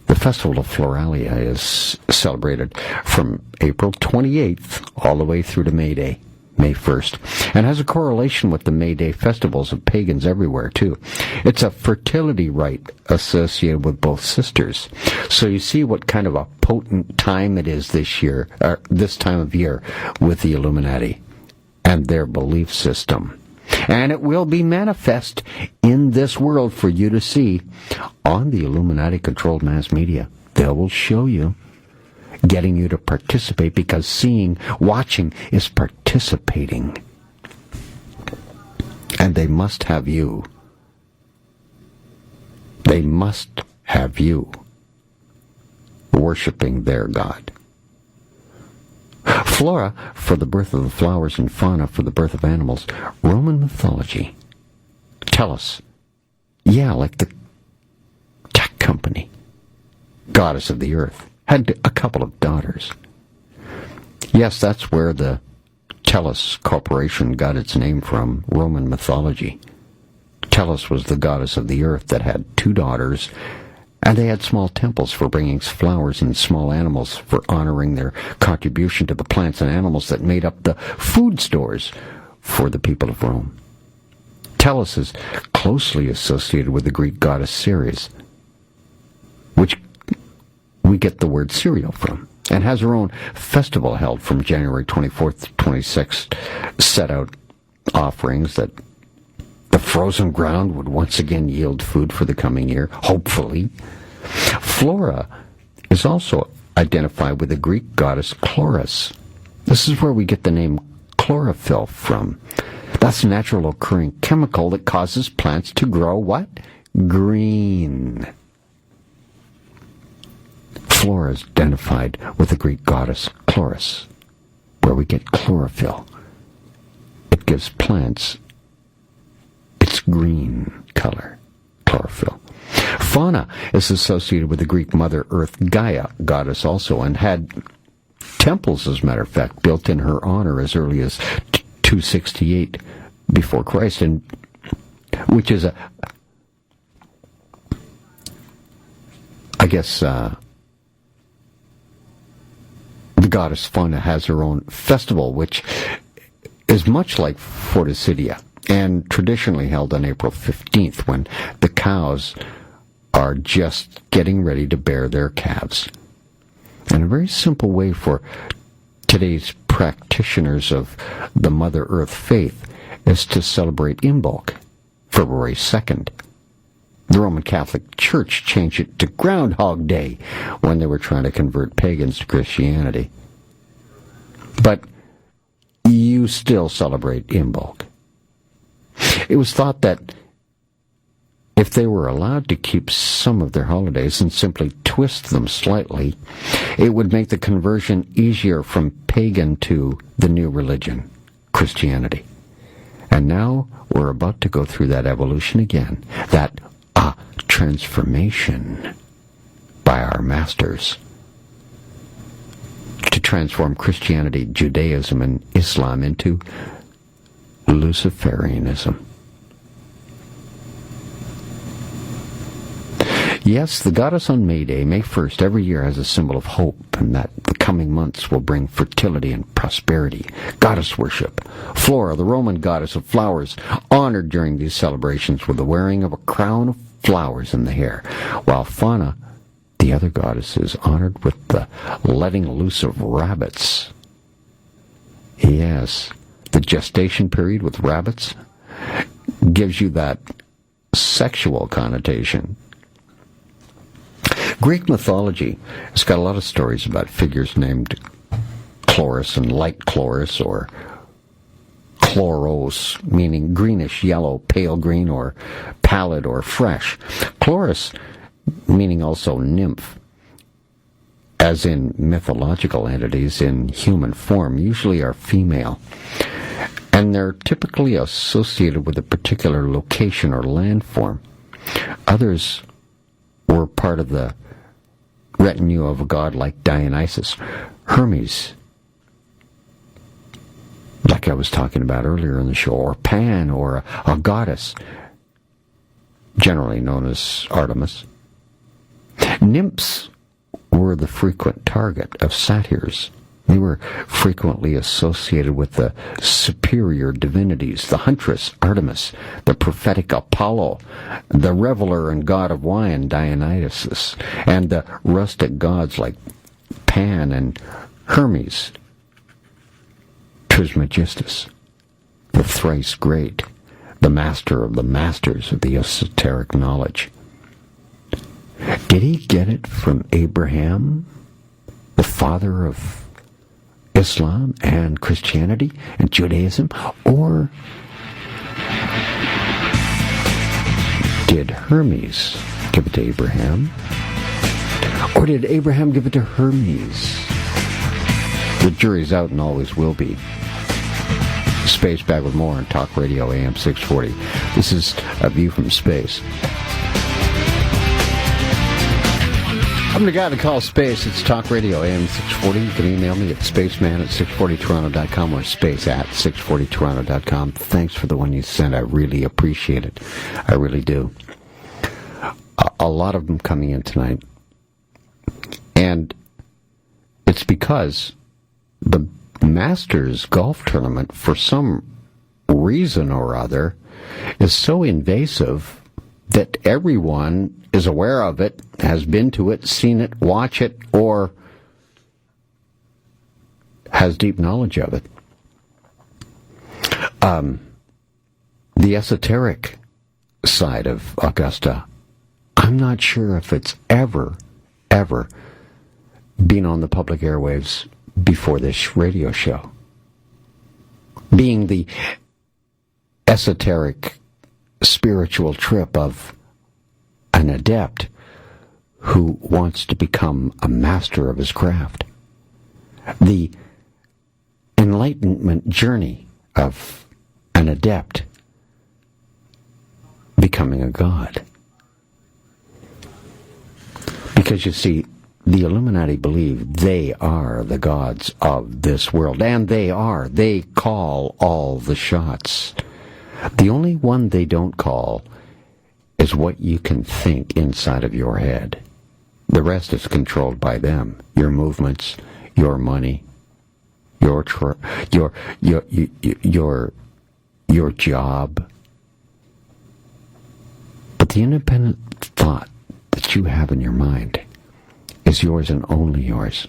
The Festival of Floralia is celebrated from April 28th all the way through to May Day, May 1st, and has a correlation with the May Day festivals of pagans everywhere, too. It's a fertility rite associated with both sisters. So you see what kind of a potent time it is this year, or this time of year, with the Illuminati and their belief system. And it will be manifest in this world for you to see on the Illuminati-controlled mass media. They will show you, getting you to participate, because seeing, watching is participating. And they must have you. They must have you worshiping their God. Flora for the birth of the flowers, and fauna for the birth of animals. Roman mythology. Tell us. Yeah, like the tech company. Goddess of the earth. Had a couple of daughters. Yes, that's where the Tellus Corporation got its name from, Roman mythology. Tellus was the goddess of the earth that had 2 daughters, and they had small temples for bringing flowers and small animals for honoring their contribution to the plants and animals that made up the food stores for the people of Rome. Tellus is closely associated with the Greek goddess Ceres, which we get the word cereal from, and has her own festival held from January 24th to 26th, set out offerings that the frozen ground would once again yield food for the coming year, hopefully. Flora is also identified with the Greek goddess Chloris. This is where we get the name chlorophyll from. That's a natural occurring chemical that causes plants to grow what? Green. Flora is identified with the Greek goddess Chloris, where we get chlorophyll. It gives plants its green color, chlorophyll. Fauna is associated with the Greek Mother Earth Gaia goddess also, and had temples, as a matter of fact, built in her honor as early as 268 before Christ, and which is the goddess Fauna has her own festival, which is much like Forticidia, and traditionally held on April 15th, when the cows are just getting ready to bear their calves. And a very simple way for today's practitioners of the Mother Earth faith is to celebrate Imbolc, February 2nd. The Roman Catholic Church changed it to Groundhog Day when they were trying to convert pagans to Christianity. But you still celebrate Imbolc. It was thought that if they were allowed to keep some of their holidays and simply twist them slightly, it would make the conversion easier from pagan to the new religion, Christianity. And now we're about to go through that evolution again, that transformation by our masters to transform Christianity, Judaism, and Islam into Luciferianism. Yes, the goddess on May Day, May 1st, every year has a symbol of hope, and that the coming months will bring fertility and prosperity. Goddess worship. Flora, the Roman goddess of flowers, honored during these celebrations with the wearing of a crown of flowers in the hair, while Fauna, the other goddess, is honored with the letting loose of rabbits. Yes, the gestation period with rabbits gives you that sexual connotation. Greek mythology has got a lot of stories about figures named Chloris and light Chloris, or chloros, meaning greenish yellow, pale green, or pallid, or fresh. Chloris meaning also nymph, as in mythological entities in human form, usually are female. And they're typically associated with a particular location or landform. Others were part of the retinue of a god like Dionysus, Hermes, like I was talking about earlier in the show, or Pan, or a goddess, generally known as Artemis. Nymphs were the frequent target of satyrs. They were frequently associated with the superior divinities, the huntress Artemis, the prophetic Apollo, the reveler and god of wine Dionysus, and the rustic gods like Pan and Hermes Trismegistus, the thrice great, the master of the masters of the esoteric knowledge. Did he get it from Abraham, the father of Islam and Christianity and Judaism? Or did Hermes give it to Abraham? Or did Abraham give it to Hermes? The jury's out and always will be. Space, back with more on Talk Radio AM 640. This is A View from Space. I'm the guy to call Space. It's Talk Radio AM 640. You can email me at spaceman@640toronto.com or space@640toronto.com. Thanks for the one you sent. I really appreciate it. I really do. A lot of them coming in tonight. And it's because the Masters golf tournament, for some reason or other, is so invasive that everyone is aware of it, has been to it, seen it, watch it, or has deep knowledge of it. The esoteric side of Augusta, I'm not sure if it's ever been on the public airwaves before this radio show. Being the esoteric spiritual trip of an adept who wants to become a master of his craft. The enlightenment journey of an adept becoming a god. Because you see, the Illuminati believe they are the gods of this world, and they are. They call all the shots. The only one they don't call is what you can think inside of your head. The rest is controlled by them. Your movements, your money, your job. But the independent thought that you have in your mind is yours and only yours.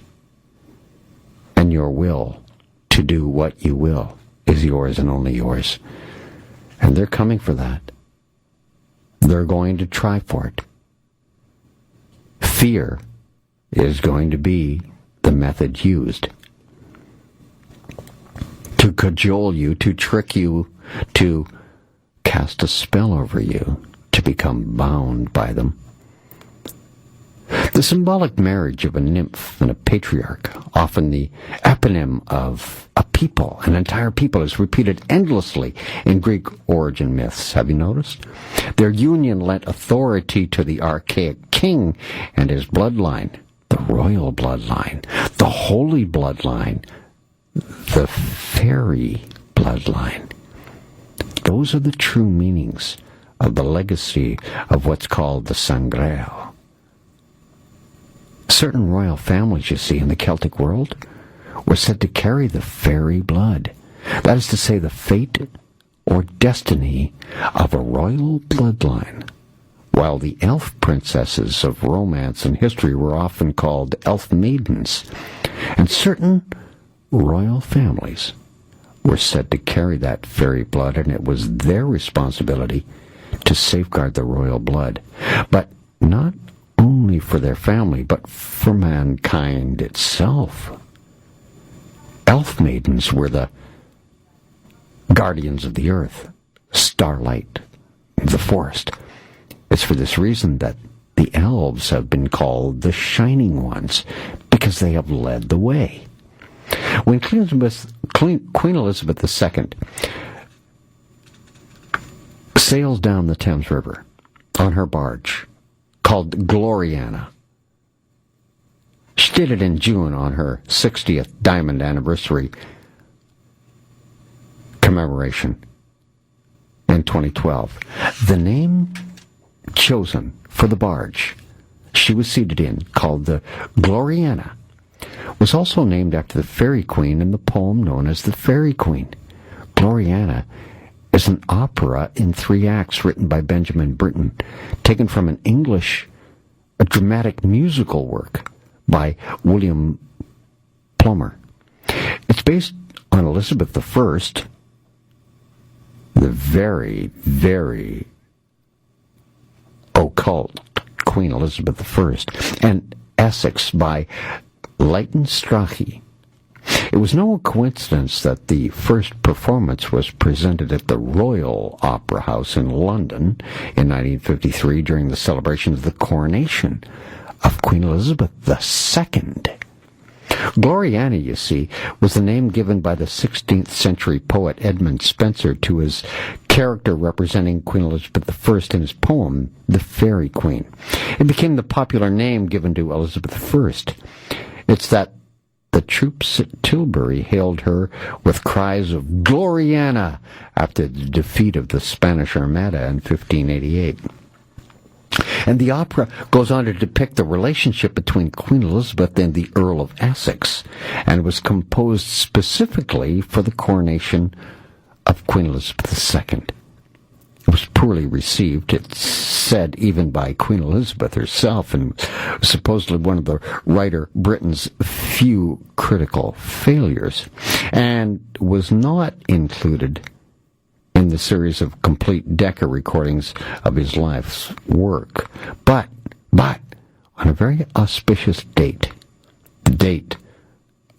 And your will to do what you will is yours and only yours. And they're coming for that. They're going to try for it. Fear is going to be the method used to cajole you, to trick you, to cast a spell over you, to become bound by them. The symbolic marriage of a nymph and a patriarch, often the eponym of a people, an entire people, is repeated endlessly in Greek origin myths. Have you noticed? Their union lent authority to the archaic king and his bloodline, the royal bloodline, the holy bloodline, the fairy bloodline. Those are the true meanings of the legacy of what's called the Sangrail. Certain royal families, you see, in the Celtic world were said to carry the fairy blood. That is to say, the fate or destiny of a royal bloodline, while the elf princesses of romance and history were often called elf maidens. And certain royal families were said to carry that fairy blood, and it was their responsibility to safeguard the royal blood. But not only for their family, but for mankind itself. Elf maidens were the guardians of the earth, starlight, the forest. It's for this reason that the elves have been called the Shining Ones, because they have led the way. When Queen Elizabeth II sails down the Thames River on her barge, called Gloriana. She did it in June on her 60th diamond anniversary commemoration in 2012. The name chosen for the barge she was seated in, called the Gloriana, was also named after the fairy queen in the poem known as the Fairy Queen. Gloriana is an opera in 3 acts written by Benjamin Britten, taken from an English dramatic musical work by William Plummer. It's based on Elizabeth I, the very, very occult Queen Elizabeth I, and Essex by Leighton Strachey. It was no coincidence that the first performance was presented at the Royal Opera House in London in 1953 during the celebration of the coronation of Queen Elizabeth II. Gloriana, you see, was the name given by the 16th century poet Edmund Spenser to his character representing Queen Elizabeth I in his poem, The Fairy Queen. It became the popular name given to Elizabeth I. It's that the troops at Tilbury hailed her with cries of Gloriana after the defeat of the Spanish Armada in 1588. And the opera goes on to depict the relationship between Queen Elizabeth and the Earl of Essex, and was composed specifically for the coronation of Queen Elizabeth II. It was poorly received, it's said, even by Queen Elizabeth herself, and supposedly one of the writer Britain's few critical failures, and was not included in the series of complete Decca recordings of his life's work. But, on a very auspicious date, the date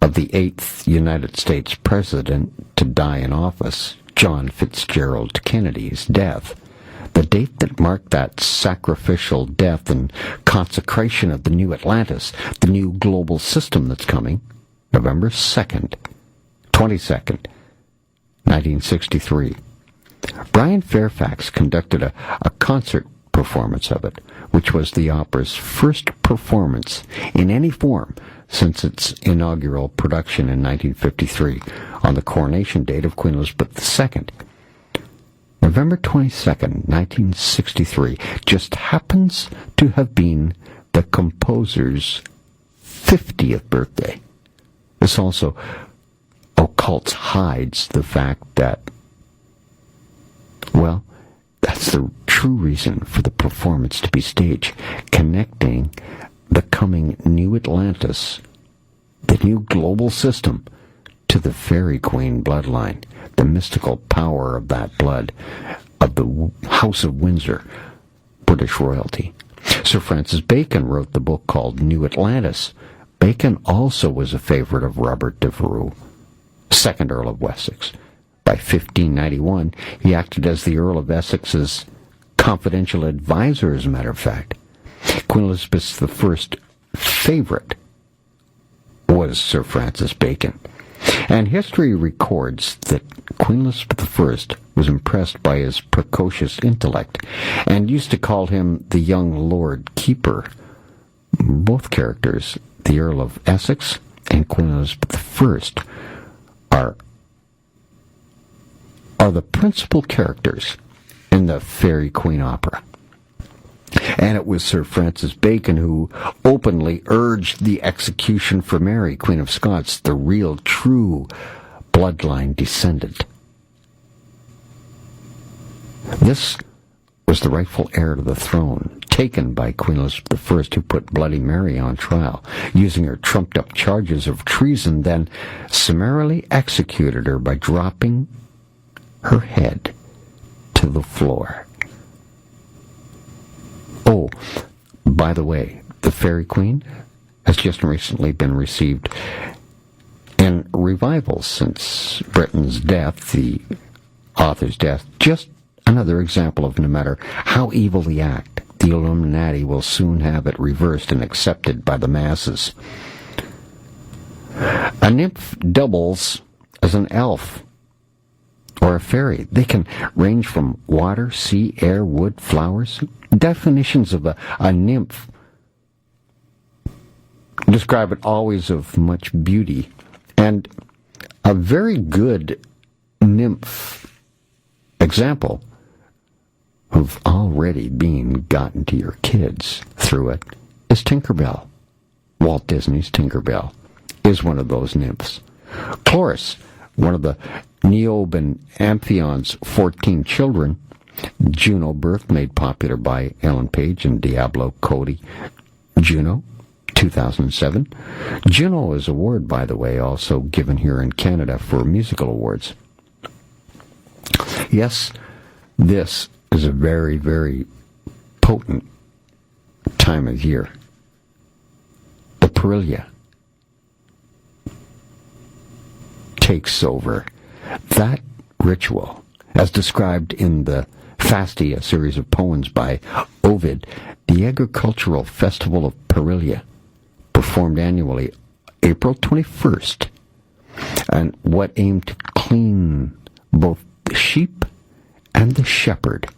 of the 8th United States President to die in office, John Fitzgerald Kennedy's death, the date that marked that sacrificial death and consecration of the new Atlantis, the new global system that's coming, November 22nd, 1963. Brian Fairfax conducted a concert performance of it, which was the opera's first performance in any form since its inaugural production in 1953 on the coronation date of Queen Elizabeth II. November 22nd, 1963, just happens to have been the composer's 50th birthday. This also Occult hides the fact that, well, that's the true reason for the performance to be staged, connecting the coming new Atlantis, the new global system, to the Fairy Queen bloodline, the mystical power of that blood, of the House of Windsor, British royalty. Sir Francis Bacon wrote the book called New Atlantis. Bacon also was a favorite of Robert de Vereux, 2nd Earl of Wessex. By 1591, he acted as the Earl of Essex's confidential advisor, as a matter of fact. Queen Elizabeth I's favorite was Sir Francis Bacon. And history records that Queen Elizabeth I was impressed by his precocious intellect and used to call him the young Lord Keeper. Both characters, the Earl of Essex and Queen Elizabeth I, are the principal characters in the Fairy Queen opera. And it was Sir Francis Bacon who openly urged the execution for Mary, Queen of Scots, the real, true bloodline descendant. This was the rightful heir to the throne, taken by Queen Elizabeth I, who put Bloody Mary on trial, using her trumped-up charges of treason, then summarily executed her by dropping her head to the floor. Oh, by the way, the Fairy Queen has just recently been received in revivals since Britain's death, the author's death. Just another example of no matter how evil the act, the Illuminati will soon have it reversed and accepted by the masses. A nymph doubles as an elf or a fairy. They can range from water, sea, air, wood, flowers. Definitions of a nymph describe it always of much beauty. And a very good nymph example who've already been gotten to your kids through it is Tinkerbell. Walt Disney's Tinkerbell is one of those nymphs. Chloris, one of the Niobe and Amphion's 14 children, Juno birth made popular by Ellen Page and Diablo Cody. Juno, 2007. Juno is a award, by the way, also given here in Canada for musical awards. Yes, this is a very, very potent time of year. The Pilia takes over. That ritual, as described in the Fasti, a series of poems by Ovid, the agricultural festival of Pilia, performed annually April 21st, and what aimed to clean both the sheep and the shepherd.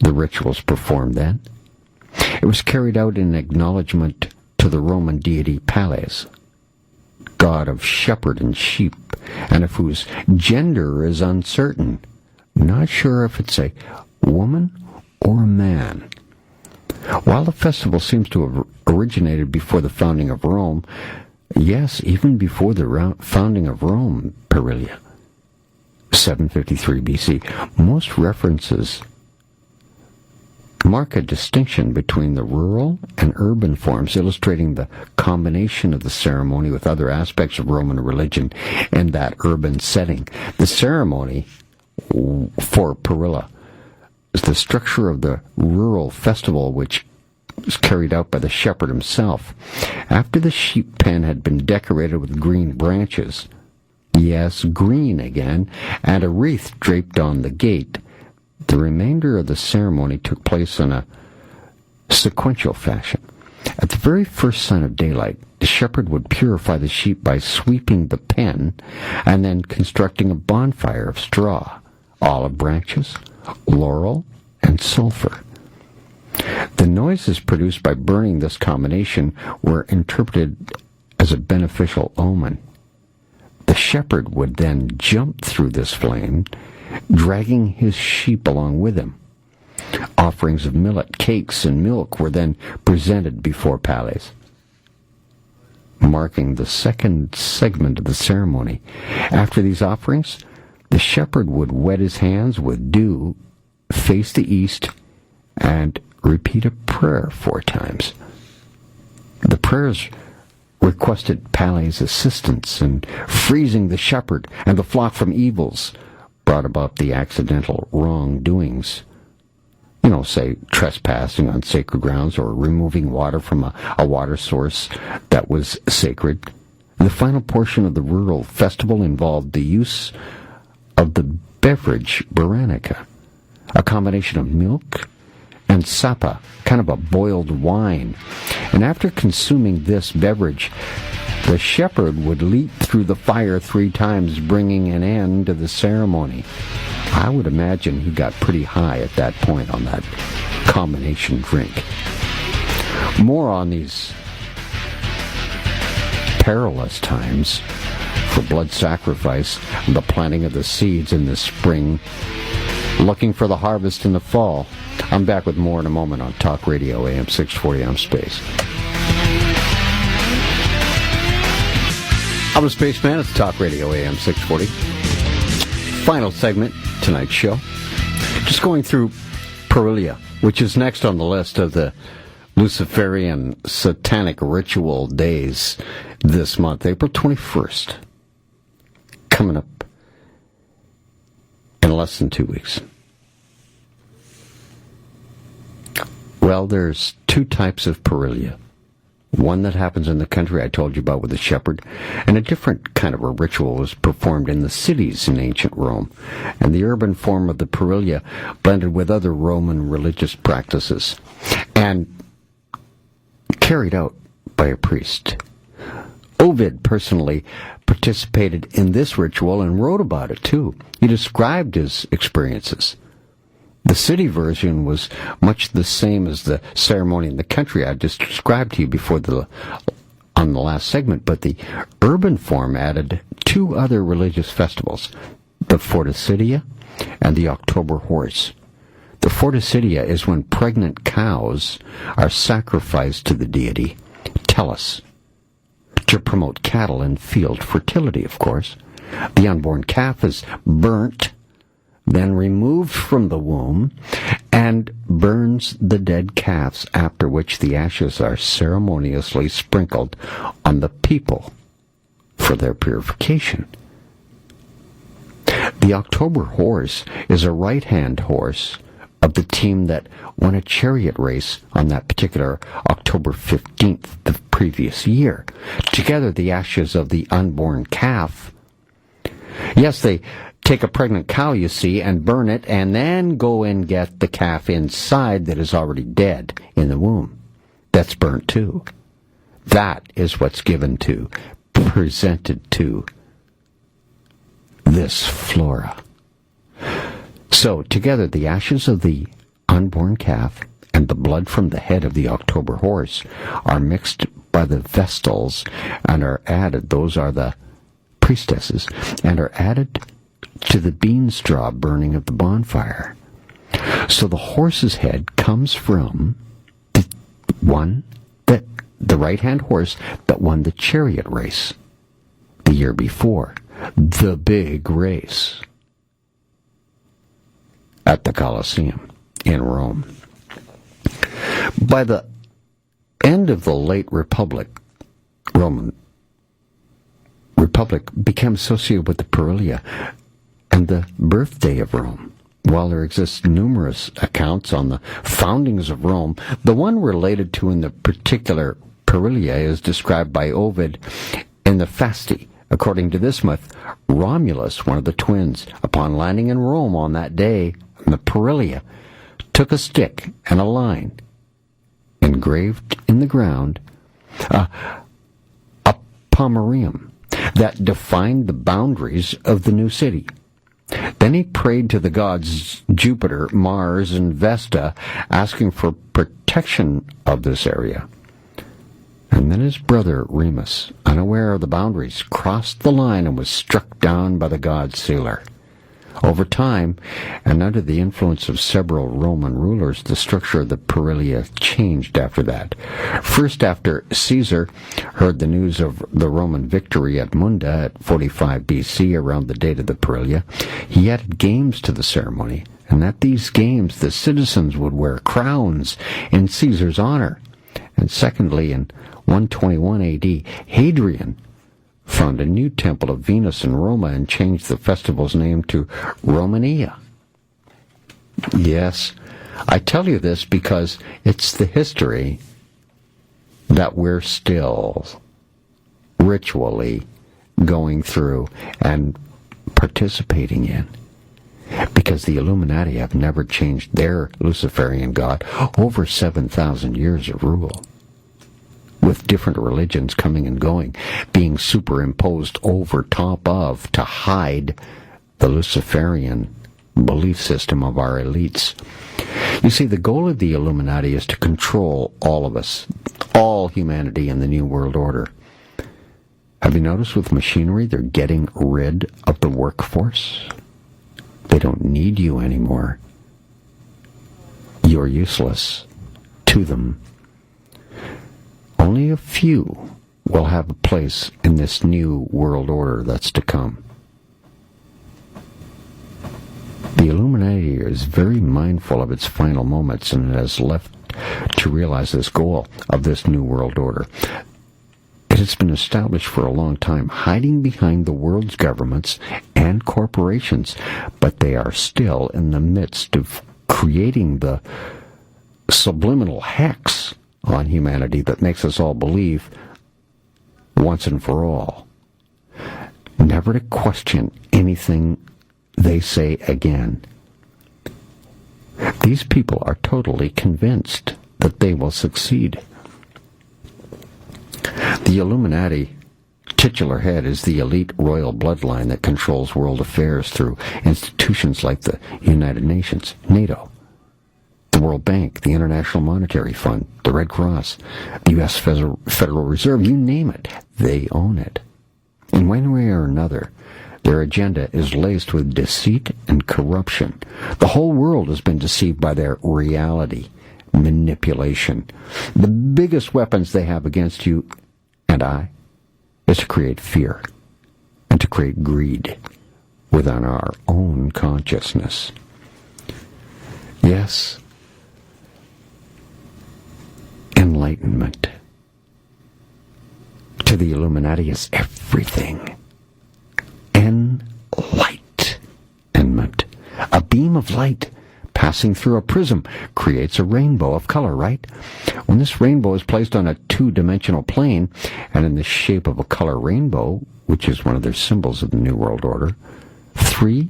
The rituals performed then. It was carried out in acknowledgement to the Roman deity Pales, god of shepherd and sheep, and of whose gender is uncertain. Not sure if it's a woman or a man. While the festival seems to have originated before the founding of Rome, yes, even before the founding of Rome, Pilia, 753 BC, most references mark a distinction between the rural and urban forms, illustrating the combination of the ceremony with other aspects of Roman religion in that urban setting. The ceremony for Pilia is the structure of the rural festival, which was carried out by the shepherd himself. After the sheep pen had been decorated with green branches, yes, green again, and a wreath draped on the gate, the remainder of the ceremony took place in a sequential fashion. At the very first sign of daylight, the shepherd would purify the sheep by sweeping the pen and then constructing a bonfire of straw, olive branches, laurel, and sulfur. The noises produced by burning this combination were interpreted as a beneficial omen. The shepherd would then jump through this flame, dragging his sheep along with him. Offerings of millet, cakes, and milk were then presented before Pales, marking the second segment of the ceremony. After these offerings, the shepherd would wet his hands with dew, face the east, and repeat a prayer 4 times. The prayers requested Pales' assistance in freezing the shepherd and the flock from evils brought about the accidental wrongdoings. Say trespassing on sacred grounds or removing water from a water source that was sacred. The final portion of the rural festival involved the use of the beverage Baranica, a combination of milk and sapa, kind of a boiled wine. And after consuming this beverage, the shepherd would leap through the fire 3 times, bringing an end to the ceremony. I would imagine he got pretty high at that point on that combination drink. More on these perilous times for blood sacrifice and the planting of the seeds in the spring, looking for the harvest in the fall. I'm back with more in a moment on Talk Radio AM 640 on Space. I'm the Spaceman. It's Talk Radio AM 640. Final segment, tonight's show. Just going through Pilia, which is next on the list of the Luciferian satanic ritual days this month, April 21st. Coming up in less than 2 weeks. Well, there's 2 types of Pilia. One that happens in the country I told you about with the shepherd, and a different kind of a ritual was performed in the cities in ancient Rome, and the urban form of the Pilia blended with other Roman religious practices, and carried out by a priest. Ovid personally participated in this ritual and wrote about it too. He described his experiences. The city version was much the same as the ceremony in the country I just described to you before on the last segment, but the urban form added 2 other religious festivals, the Forticidia and the October Horse. The Forticidia is when pregnant cows are sacrificed to the deity, Tellus, to promote cattle and field fertility, of course. The unborn calf is burnt, then removed from the womb, and burns the dead calves, after which the ashes are ceremoniously sprinkled on the people for their purification. The October horse is a right-hand horse of the team that won a chariot race on that particular October 15th the previous year. Together, the ashes of the unborn calf. Yes, they take a pregnant cow, you see, and burn it, and then go and get the calf inside that is already dead in the womb. That's burnt too. That is what's given to, presented to this Flora. So, together, the ashes of the unborn calf and the blood from the head of the October horse are mixed by the Vestals and are added, those are the priestesses, and are added to the bean straw burning of the bonfire. So the horse's head comes from the right-hand horse that won the chariot race the year before, the big race at the Colosseum in Rome. By the end of the late Roman Republic became associated with the Pilia and the birthday of Rome. While there exists numerous accounts on the foundings of Rome, the one related to in the particular Pilia is described by Ovid in the Fasti. According to this myth, Romulus, one of the twins, upon landing in Rome on that day in the Pilia, took a stick and a line, engraved in the ground, a pomerium that defined the boundaries of the new city. Then he prayed to the gods Jupiter, Mars, and Vesta, asking for protection of this area. And then his brother Remus, unaware of the boundaries, crossed the line and was struck down by the god Sailor. Over time, and under the influence of several Roman rulers, the structure of the Pilia changed after that. First, after Caesar heard the news of the Roman victory at Munda at 45 BC, around the date of the Pilia, he added games to the ceremony, and at these games the citizens would wear crowns in Caesar's honor. And secondly, in 121 AD, Hadrian found a new temple of Venus in Roma and changed the festival's name to Romania. Yes, I tell you this because it's the history that we're still ritually going through and participating in. Because the Illuminati have never changed their Luciferian god over 7,000 years of rule, with different religions coming and going, being superimposed over top of to hide the Luciferian belief system of our elites. You see, the goal of the Illuminati is to control all of us, all humanity in the New World Order. Have you noticed with machinery they're getting rid of the workforce? They don't need you anymore. You're useless to them. Only a few will have a place in this new world order that's to come. The Illuminati is very mindful of its final moments and has left to realize this goal of this new world order. It has been established for a long time, hiding behind the world's governments and corporations, but they are still in the midst of creating the subliminal hex on humanity that makes us all believe, once and for all, never to question anything they say again. These people are totally convinced that they will succeed. The Illuminati titular head is the elite royal bloodline that controls world affairs through institutions like the United Nations, NATO, the World Bank, the International Monetary Fund, the Red Cross, the U.S. Federal Reserve, you name it, they own it. In one way or another, their agenda is laced with deceit and corruption. The whole world has been deceived by their reality, manipulation. The biggest weapons they have against you and I is to create fear and to create greed within our own consciousness. Yes, enlightenment to the Illuminati is everything. Enlight. A beam of light passing through a prism creates a rainbow of color, right? When this rainbow is placed on a two-dimensional plane and in the shape of a color rainbow, which is one of their symbols of the New World Order, 3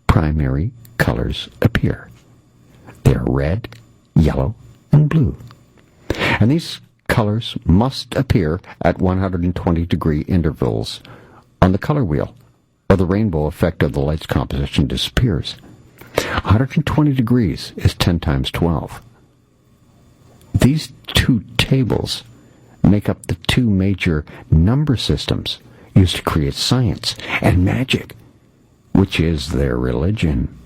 primary colors appear. They are red, yellow, and blue. And these colors must appear at 120-degree intervals on the color wheel, or the rainbow effect of the light's composition disappears. 120 degrees is 10 times 12. These two tables make up the two major number systems used to create science and magic, which is their religion.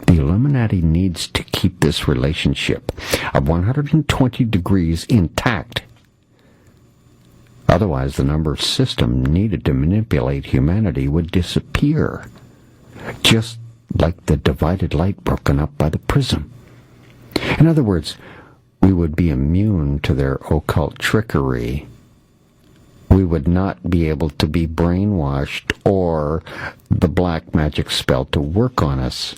The Illuminati needs to keep this relationship of 120 degrees intact. Otherwise, the number system needed to manipulate humanity would disappear, just like the divided light broken up by the prism. In other words, we would be immune to their occult trickery. We would not be able to be brainwashed or the black magic spell to work on us.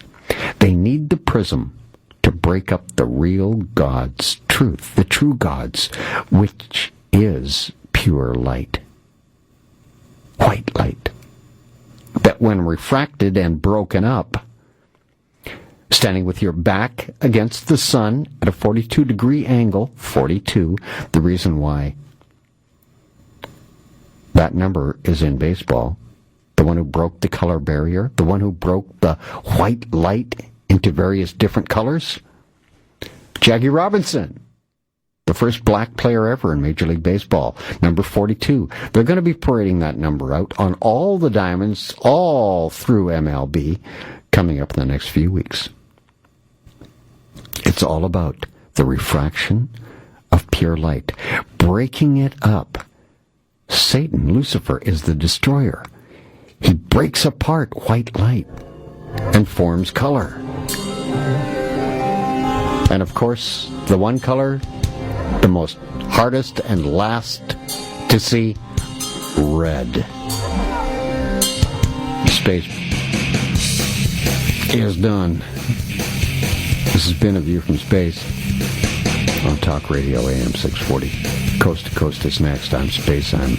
They need the prism to break up the real God's truth, the true God's, which is pure light, white light, that when refracted and broken up, standing with your back against the sun at a 42-degree angle, 42, the reason why that number is in baseball, the one who broke the color barrier, the one who broke the white light into various different colors, Jackie Robinson, the first black player ever in Major League Baseball, number 42. They're going to be parading that number out on all the diamonds, all through MLB, coming up in the next few weeks. It's all about the refraction of pure light, breaking it up. Satan, Lucifer, is the destroyer. He breaks apart white light and forms color. And of course, the one color, the most hardest and last to see, red. Space is done. This has been A View from Space on Talk Radio AM 640. Coast to Coast is next. I'm Space. I'm